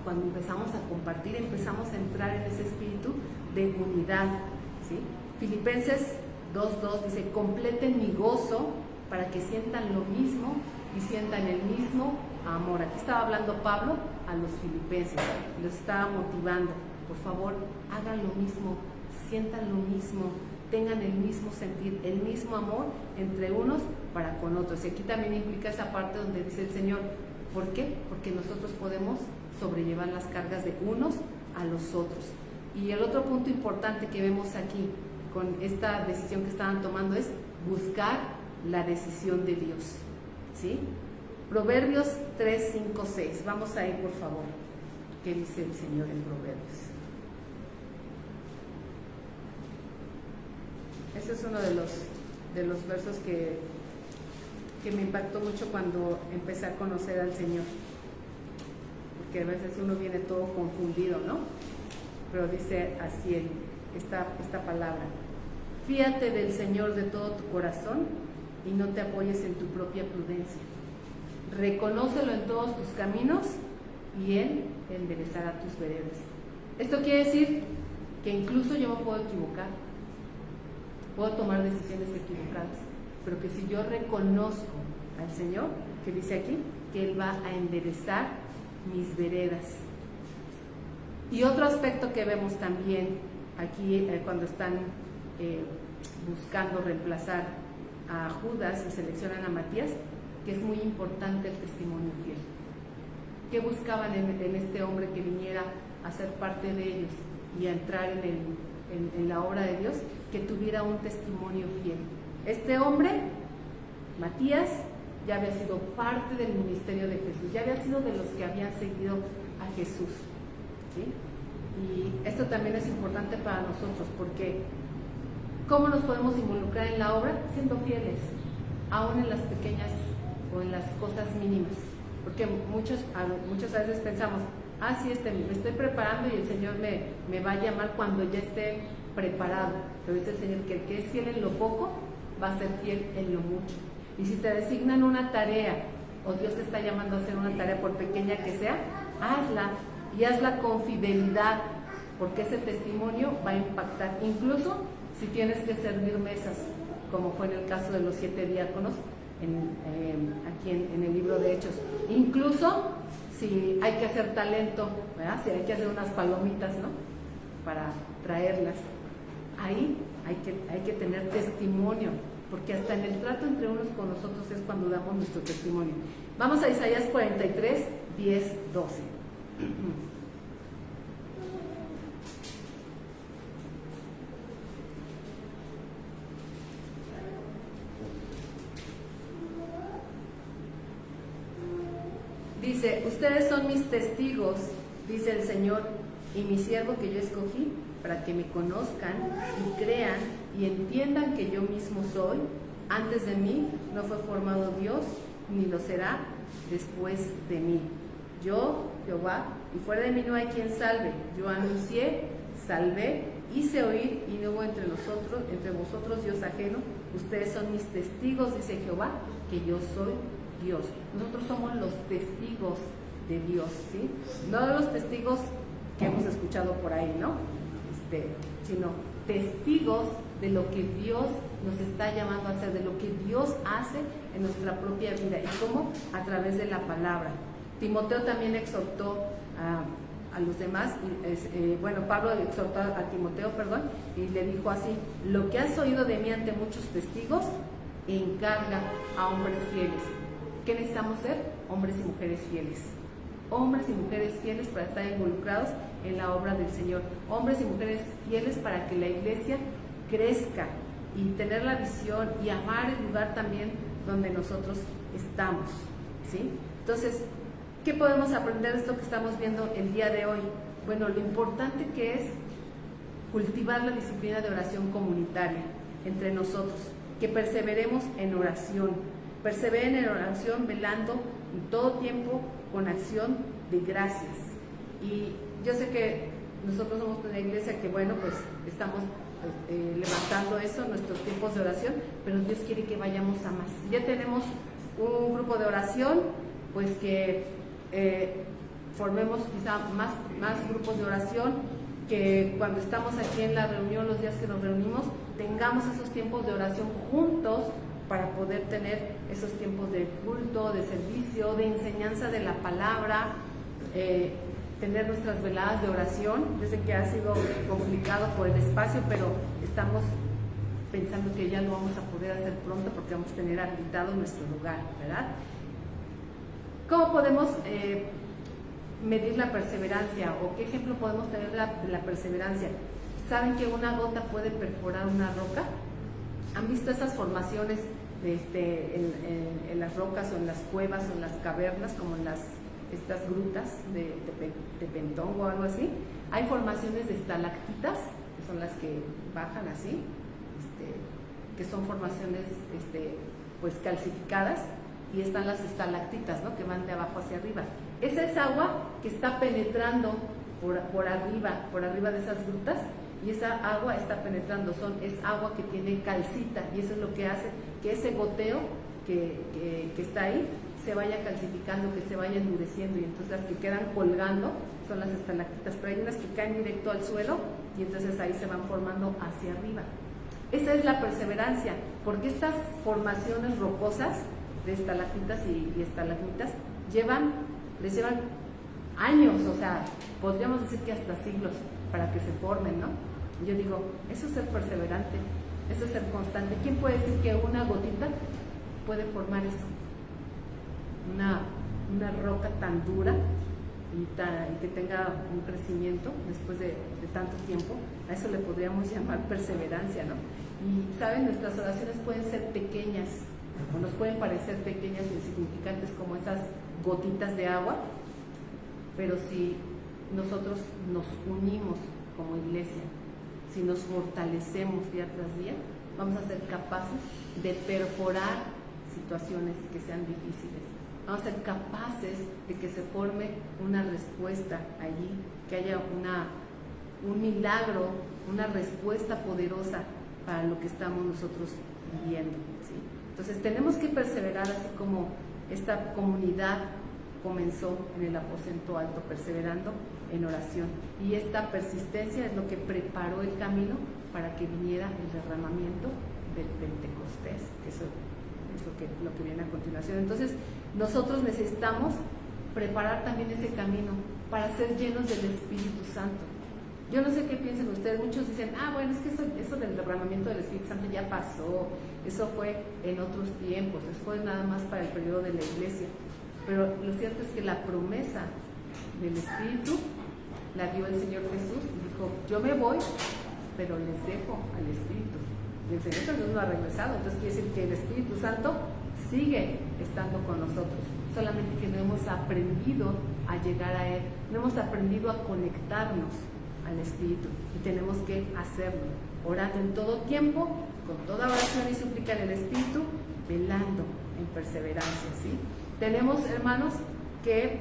cuando empezamos a compartir, empezamos a entrar en ese espíritu de unidad, ¿sí? Filipenses 2:2 dice, completen mi gozo para que sientan lo mismo y sientan el mismo amor. Aquí estaba hablando Pablo a los filipenses, los estaba motivando, por favor, hagan lo mismo, sientan lo mismo, tengan el mismo sentir, el mismo amor entre unos para con otros. Y aquí también implica esa parte donde dice el Señor, ¿por qué? Porque nosotros podemos sobrellevar las cargas de unos a los otros. Y el otro punto importante que vemos aquí con esta decisión que estaban tomando es buscar la decisión de Dios, ¿sí? Proverbios 3, 5, 6. Vamos a ir, por favor. ¿Qué dice el Señor en Proverbios? Ese es uno de los versos que me impactó mucho cuando empecé a conocer al Señor, porque a veces uno viene todo confundido, ¿no? Pero dice así esta palabra: fíate del Señor de todo tu corazón y no te apoyes en tu propia prudencia. Reconócelo en todos tus caminos y Él enderezará tus veredas. Esto quiere decir que incluso yo me puedo equivocar, puedo tomar decisiones equivocadas, pero que si yo reconozco al Señor, que dice aquí, que Él va a enderezar mis veredas. Y otro aspecto que vemos también aquí cuando están buscando reemplazar a Judas y seleccionan a Matías, que es muy importante el testimonio fiel. ¿Qué buscaban en este hombre que viniera a ser parte de ellos y a entrar en la obra de Dios? Que tuviera un testimonio fiel. Este hombre, Matías, ya había sido parte del ministerio de Jesús, ya había sido de los que habían seguido a Jesús, ¿sí? Y esto también es importante para nosotros, porque ¿cómo nos podemos involucrar en la obra? Siendo fieles, aún en las pequeñas o en las cosas mínimas, porque muchas veces pensamos, sí, me estoy preparando y el Señor me va a llamar cuando ya esté preparado. Pero dice el Señor que el que es fiel en lo poco va a ser fiel en lo mucho. Y si te designan una tarea o Dios te está llamando a hacer una tarea, por pequeña que sea, hazla, y hazla con fidelidad, porque ese testimonio va a impactar, incluso si tienes que servir mesas, como fue en el caso de los 7 diáconos aquí en el libro de Hechos. Incluso si hay que hacer talento, ¿verdad? Si hay que hacer unas palomitas, ¿no?, para traerlas, ahí hay que tener testimonio, porque hasta en el trato entre unos con nosotros es cuando damos nuestro testimonio. Vamos a Isaías 43, 10, 12. Dice, ustedes son mis testigos, dice el Señor, y mi siervo que yo escogí, para que me conozcan y crean y entiendan que yo mismo soy. Antes de mí no fue formado Dios, ni lo será después de mí. Yo, Jehová, y fuera de mí no hay quien salve. Yo anuncié, salvé, hice oír, y no hubo entre vosotros Dios ajeno. Ustedes son mis testigos, dice Jehová, que yo soy Dios. Nosotros somos los testigos de Dios, ¿sí? No los testigos que hemos escuchado por ahí, ¿no? Sino testigos de lo que Dios nos está llamando a hacer, de lo que Dios hace en nuestra propia vida. ¿Y cómo? A través de la palabra. Timoteo también exhortó a los demás, Pablo exhortó a Timoteo, y le dijo así: lo que has oído de mí ante muchos testigos, encarga a hombres fieles. ¿Qué necesitamos ser? Hombres y mujeres fieles. Hombres y mujeres fieles para estar involucrados en la obra del Señor. Hombres y mujeres fieles para que la iglesia crezca y tener la visión y amar el lugar también donde nosotros estamos, ¿sí? Entonces, ¿Qué podemos aprender de esto que estamos viendo el día de hoy? Bueno, lo importante que es cultivar la disciplina de oración comunitaria entre nosotros, que perseveremos en oración, perseveren en oración velando en todo tiempo con acción de gracias. Y yo sé que nosotros somos una iglesia que, bueno, pues estamos levantando eso, nuestros tiempos de oración, pero Dios quiere que vayamos a más. Ya tenemos un grupo de oración, pues que formemos quizá más grupos de oración, que cuando estamos aquí en la reunión, los días que nos reunimos, tengamos esos tiempos de oración juntos para poder tener esos tiempos de culto, de servicio, de enseñanza de la palabra, tener nuestras veladas de oración. Yo sé que ha sido complicado por el espacio, pero estamos pensando que ya lo vamos a poder hacer pronto porque vamos a tener habilitado nuestro lugar, ¿verdad? ¿Cómo podemos medir la perseverancia o qué ejemplo podemos tener de la perseverancia? ¿Saben que una gota puede perforar una roca? ¿Han visto esas formaciones en las rocas o en las cuevas o en las cavernas, como en estas grutas de Pentón o algo así? Hay formaciones de estalactitas, que son las que bajan así, que son formaciones pues calcificadas, y están las estalactitas, ¿no?, que van de abajo hacia arriba. Esa es agua que está penetrando por arriba de esas grutas, y esa agua está penetrando, es agua que tiene calcita, y eso es lo que hace que ese goteo que está ahí se vaya calcificando, que se vaya endureciendo, y entonces las que quedan colgando son las estalactitas, pero hay unas que caen directo al suelo y entonces ahí se van formando hacia arriba. Esa es la perseverancia, porque estas formaciones rocosas de estalactitas y estalagmitas les llevan años, o sea, podríamos decir que hasta siglos para que se formen, ¿no? Yo digo, eso es ser perseverante, eso es ser constante. ¿Quién puede decir que una gotita puede formar eso? Una roca tan dura y que tenga un crecimiento después de tanto tiempo, a eso le podríamos llamar perseverancia, ¿no? Y, ¿saben? Nuestras oraciones pueden ser pequeñas, o nos pueden parecer pequeñas o insignificantes como esas gotitas de agua, pero si nosotros nos unimos como iglesia, si nos fortalecemos día tras día, vamos a ser capaces de perforar situaciones que sean difíciles. Vamos a ser capaces de que se forme una respuesta allí, que haya un milagro, una respuesta poderosa para lo que estamos nosotros viviendo, ¿sí? Entonces tenemos que perseverar, así como esta comunidad comenzó en el aposento alto, perseverando en oración, y esta persistencia es lo que preparó el camino para que viniera el derramamiento del Pentecostés, que eso es lo que viene a continuación. Entonces nosotros necesitamos preparar también ese camino para ser llenos del Espíritu Santo. Yo no sé qué piensen ustedes, muchos dicen, bueno, es que eso del derramamiento del Espíritu Santo ya pasó, eso fue en otros tiempos, eso fue nada más para el periodo de la iglesia. Pero lo cierto es que la promesa del Espíritu la dio el Señor Jesús y dijo, yo me voy, pero les dejo al Espíritu. Y el Señor Jesús no ha regresado, entonces quiere decir que el Espíritu Santo sigue estando con nosotros, solamente que no hemos aprendido a llegar a Él, no hemos aprendido a conectarnos al Espíritu, y tenemos que hacerlo, orando en todo tiempo, con toda oración y súplica en el Espíritu, velando en perseverancia, ¿sí? Tenemos, hermanos, que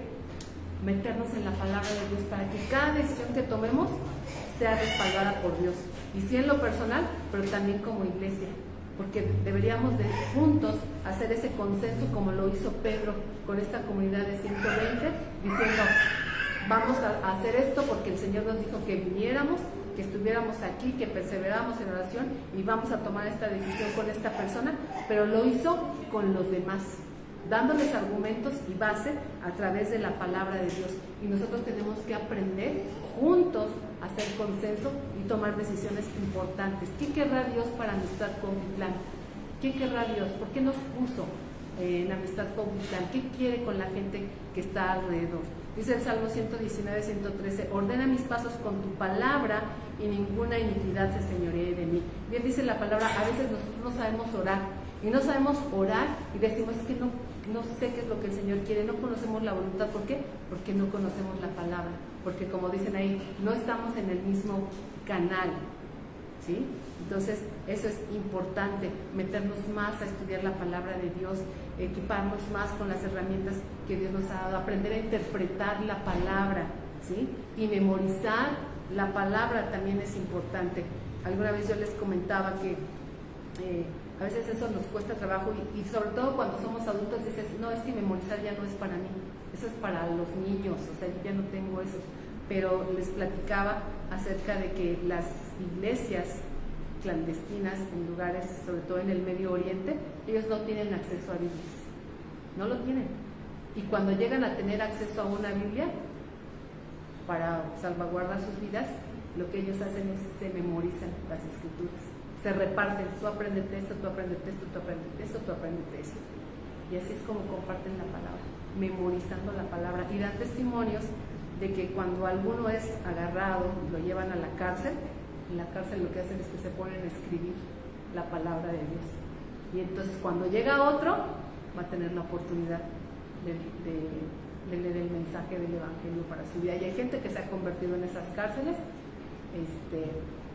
meternos en la palabra de Dios para que cada decisión que tomemos sea respaldada por Dios, y sí en lo personal, pero también como iglesia, porque deberíamos de juntos hacer ese consenso como lo hizo Pedro con esta comunidad de 120, diciendo, vamos a hacer esto porque el Señor nos dijo que viniéramos, que estuviéramos aquí, que perseveráramos en oración, y vamos a tomar esta decisión con esta persona, pero lo hizo con los demás, dándoles argumentos y base a través de la palabra de Dios. Y nosotros tenemos que aprender juntos a hacer consenso y tomar decisiones importantes. ¿Qué querrá Dios para Amistad Cuautitlán? ¿Qué querrá Dios? ¿Por qué nos puso en Amistad Cuautitlán? ¿Qué quiere con la gente que está alrededor? Dice el Salmo 119, 113, ordena mis pasos con tu palabra y ninguna iniquidad se señoree de mí. Bien dice la palabra, a veces nosotros no sabemos orar, y no sabemos orar y decimos, es que no sé qué es lo que el Señor quiere, no conocemos la voluntad. ¿Por qué? Porque no conocemos la palabra, porque como dicen ahí, no estamos en el mismo canal, ¿sí? Entonces, eso es importante, meternos más a estudiar la palabra de Dios, equiparnos más con las herramientas que Dios nos ha dado, aprender a interpretar la palabra, ¿sí? Y memorizar la palabra también es importante. Alguna vez yo les comentaba que a veces eso nos cuesta trabajo y sobre todo cuando somos adultos dices, no, es que memorizar ya no es para mí, eso es para los niños, o sea, yo ya no tengo eso. Pero les platicaba acerca de que las iglesias clandestinas en lugares, sobre todo en el Medio Oriente, ellos no tienen acceso a Biblias, no lo tienen. Y cuando llegan a tener acceso a una Biblia, para salvaguardar sus vidas, lo que ellos hacen es se memorizan las escrituras, se reparten, tú apréndete esto, tú apréndete esto, tú apréndete esto, tú apréndete esto. Y así es como comparten la palabra, memorizando la palabra. Y dan testimonios de que cuando alguno es agarrado y lo llevan a la cárcel, en la cárcel lo que hacen es que se ponen a escribir la palabra de Dios. Y entonces cuando llega otro, va a tener la oportunidad de leer el mensaje del Evangelio para su vida. Y hay gente que se ha convertido en esas cárceles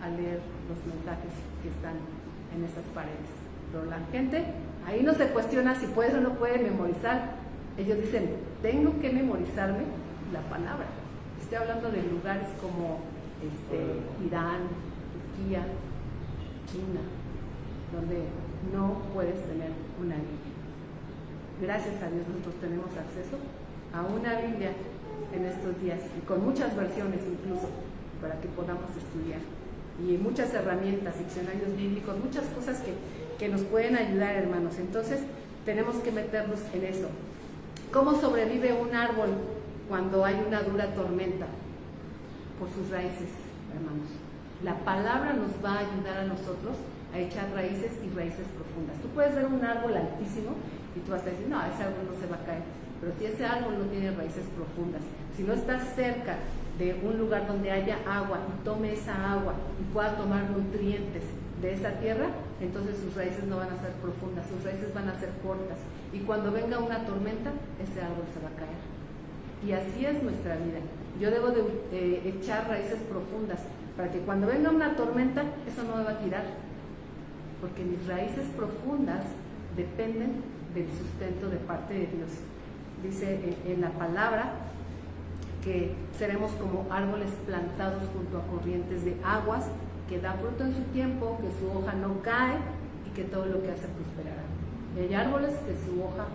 a leer los mensajes que están en esas paredes. Pero la gente ahí no se cuestiona si puede o no puede memorizar. Ellos dicen, tengo que memorizarme la palabra. Estoy hablando de lugares como Irán, Turquía, China, donde no puedes tener una Biblia. Gracias a Dios nosotros tenemos acceso a una Biblia en estos días y con muchas versiones incluso para que podamos estudiar y muchas herramientas, diccionarios bíblicos, muchas cosas que nos pueden ayudar, hermanos. Entonces tenemos que meternos en eso. ¿Cómo sobrevive un árbol cuando hay una dura tormenta? Por sus raíces, hermanos. La palabra nos va a ayudar a nosotros a echar raíces y raíces profundas. Tú puedes ver un árbol altísimo y tú vas a decir, no, ese árbol no se va a caer. Pero si ese árbol no tiene raíces profundas, si no está cerca de un lugar donde haya agua y tome esa agua y pueda tomar nutrientes de esa tierra, entonces sus raíces no van a ser profundas, sus raíces van a ser cortas. Y cuando venga una tormenta, ese árbol se va a caer. Y así es nuestra vida. Yo debo de echar raíces profundas para que cuando venga una tormenta, eso no me va a tirar. Porque mis raíces profundas dependen del sustento de parte de Dios. Dice en la palabra que seremos como árboles plantados junto a corrientes de aguas, que da fruto en su tiempo, que su hoja no cae y que todo lo que hace prosperará. Y hay árboles que su hoja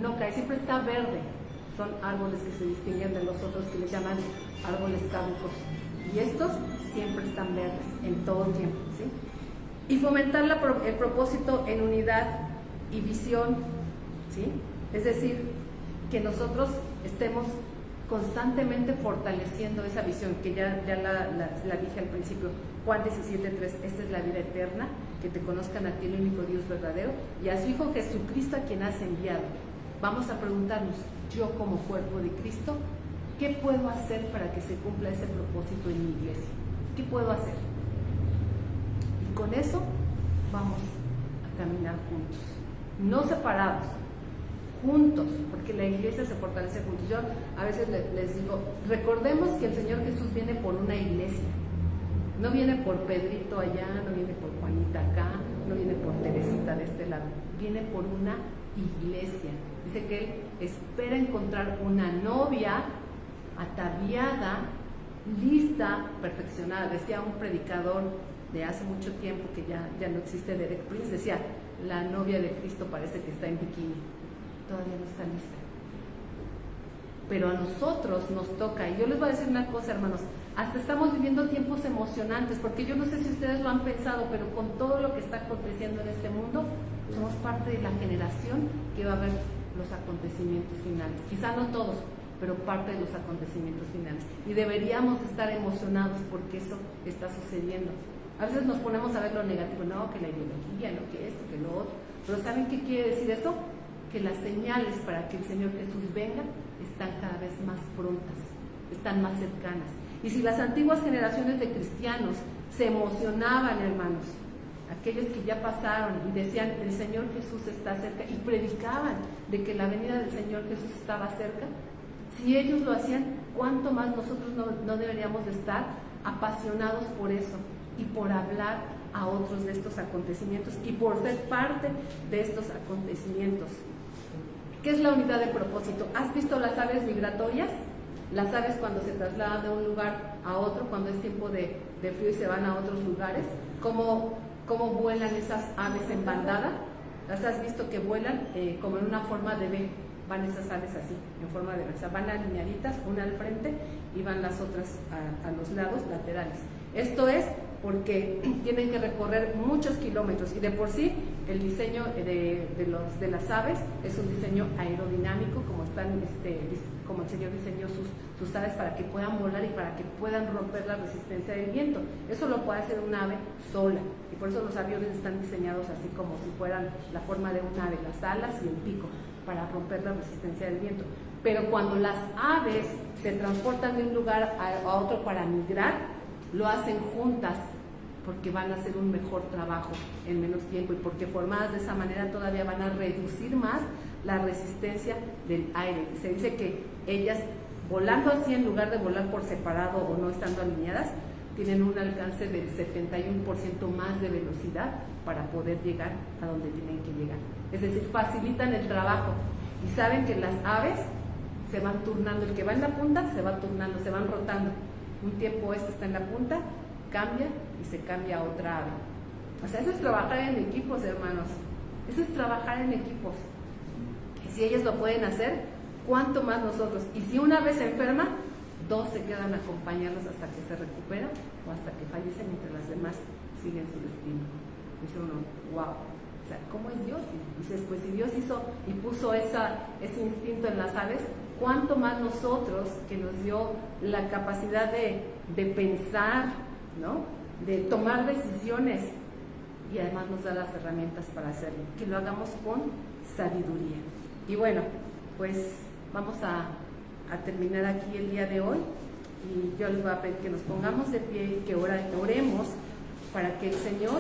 no cae, siempre está verde. Son árboles que se distinguen de los otros que les llaman árboles caducos. Y estos siempre están verdes en todo tiempo, ¿sí? Y fomentar el propósito en unidad y visión, ¿sí? Es decir, que nosotros estemos constantemente fortaleciendo esa visión, que ya la dije al principio, Juan 17:3, esta es la vida eterna, que te conozcan a ti, el único Dios verdadero, y a su Hijo Jesucristo, a quien has enviado. Vamos a preguntarnos, yo como cuerpo de Cristo, ¿qué puedo hacer para que se cumpla ese propósito en mi iglesia? ¿Qué puedo hacer? Y con eso vamos a caminar juntos, no separados, juntos, porque la iglesia se fortalece juntos. Yo a veces les digo, recordemos que el Señor Jesús viene por una iglesia, no viene por Pedrito allá, no viene por Juanita acá, no viene por Teresita de este lado, viene por una iglesia. Dice que Él espera encontrar una novia ataviada, lista, perfeccionada. Decía un predicador de hace mucho tiempo, que ya no existe, Derek Prince, decía, la novia de Cristo parece que está en bikini, todavía no está lista. Pero a nosotros nos toca, y yo les voy a decir una cosa, hermanos, hasta estamos viviendo tiempos emocionantes, porque yo no sé si ustedes lo han pensado, pero con todo lo que está aconteciendo en este mundo, somos parte de la generación que va a ver los acontecimientos finales. Quizá no todos, pero parte de los acontecimientos finales. Y deberíamos estar emocionados porque eso está sucediendo. A veces nos ponemos a ver lo negativo, no, que la ideología, no, que esto, que lo otro. Pero ¿saben qué quiere decir eso? Que las señales para que el Señor Jesús venga están cada vez más prontas, están más cercanas. Y si las antiguas generaciones de cristianos se emocionaban, hermanos, aquellos que ya pasaron y decían, el Señor Jesús está cerca, y predicaban de que la venida del Señor Jesús estaba cerca, si ellos lo hacían, ¿cuánto más nosotros no deberíamos de estar apasionados por eso y por hablar a otros de estos acontecimientos y por ser parte de estos acontecimientos? ¿Qué es la unidad de propósito? ¿Has visto las aves migratorias? Las aves cuando se trasladan de un lugar a otro, cuando es tiempo de frío y se van a otros lugares, ¿cómo vuelan esas aves en bandada? ¿Las has visto que vuelan como en una forma de V? Van esas aves así, en forma de V. O sea, van alineaditas, una al frente y van las otras a los lados laterales. Esto es porque tienen que recorrer muchos kilómetros y de por sí el diseño de las aves es un diseño aerodinámico, como el Señor diseñó sus aves para que puedan volar y para que puedan romper la resistencia del viento. Eso lo puede hacer un ave sola y por eso los aviones están diseñados así como si fueran la forma de un ave, las alas y el pico, para romper la resistencia del viento. Pero cuando las aves se transportan de un lugar a otro para migrar, lo hacen juntas porque van a hacer un mejor trabajo en menos tiempo y porque formadas de esa manera todavía van a reducir más la resistencia del aire. Se dice que ellas, volando así en lugar de volar por separado o no estando alineadas, tienen un alcance del 71% más de velocidad para poder llegar a donde tienen que llegar. Es decir, facilitan el trabajo y saben que las aves se van turnando, el que va en la punta se va turnando, se van rotando. Un tiempo está en la punta, cambia y se cambia a otra ave. O sea, eso es trabajar en equipos, hermanos. Eso es trabajar en equipos. Y si ellos lo pueden hacer, ¿cuánto más nosotros? Y si una vez se enferma, dos se quedan a acompañarlos hasta que se recupera o hasta que fallecen, mientras las demás siguen su destino. Dice uno, wow. O sea, ¿cómo es Dios? Y dices, pues si Dios hizo y puso ese instinto en las aves, ¿cuánto más nosotros, que nos dio la capacidad de pensar, ¿no? De tomar decisiones y además nos da las herramientas para hacerlo? Que lo hagamos con sabiduría. Y bueno, pues vamos a terminar aquí el día de hoy y yo les voy a pedir que nos pongamos de pie y que oremos para que el Señor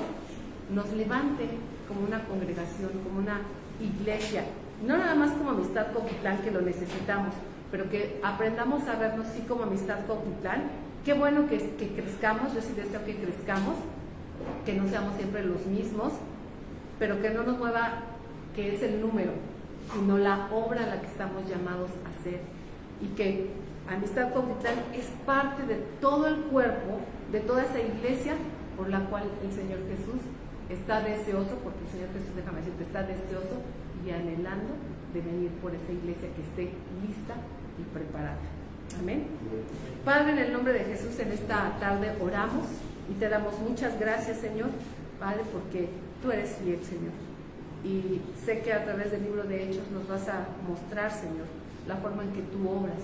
nos levante como una congregación, como una iglesia, no nada más como Amistad Cuautitlán, que lo necesitamos, pero que aprendamos a vernos sí como Amistad Cuautitlán. Qué bueno que crezcamos, yo sí deseo que crezcamos, que no seamos siempre los mismos, pero que no nos mueva que es el número, sino la obra a la que estamos llamados a hacer, y que Amistad Cuautitlán es parte de todo el cuerpo, de toda esa iglesia por la cual el Señor Jesús está deseoso, porque el Señor Jesús, déjame decirte, está deseoso y anhelando de venir por esa iglesia que esté lista y preparada. Amén. Padre, en el nombre de Jesús, en esta tarde oramos y te damos muchas gracias, Señor, Padre, porque tú eres fiel, Señor. Y sé que a través del libro de Hechos nos vas a mostrar, Señor, la forma en que tú obras,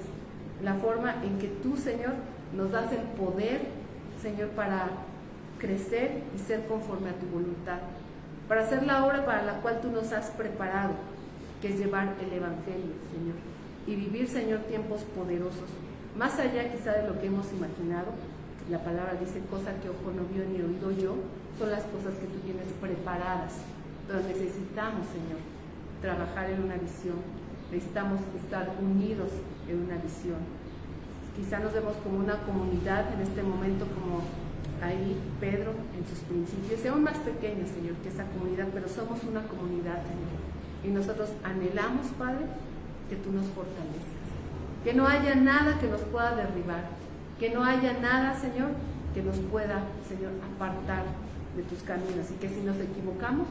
la forma en que tú, Señor, nos das el poder, Señor, para crecer y ser conforme a tu voluntad, para hacer la obra para la cual tú nos has preparado, que es llevar el Evangelio, Señor, y vivir, Señor, tiempos poderosos, más allá quizá de lo que hemos imaginado. La palabra dice, cosa que ojo no vio ni oído yo, son las cosas que tú tienes preparadas, pero necesitamos, Señor, trabajar en una visión, necesitamos estar unidos en una visión. Quizá nos vemos como una comunidad en este momento, como ahí Pedro en sus principios, aún más pequeños, Señor, que esa comunidad, pero somos una comunidad, Señor, y nosotros anhelamos, Padre, que tú nos fortalezcas, que no haya nada que nos pueda derribar, que no haya nada, Señor, que nos pueda, Señor, apartar de tus caminos, y que si nos equivocamos,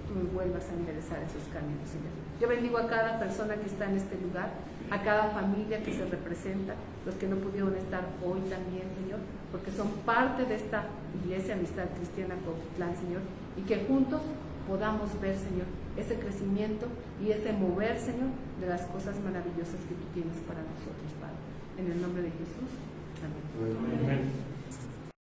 tú nos vuelvas a enderezar esos caminos, Señor. Yo bendigo a cada persona que está en este lugar, a cada familia que se representa, los que no pudieron estar hoy también, Señor, porque son parte de esta iglesia Amistad Cristiana Cuautitlán, Señor, y que juntos podamos ver, Señor, ese crecimiento y ese mover, Señor, de las cosas maravillosas que tú tienes para nosotros, Padre. En el nombre de Jesús. Amén. Amén.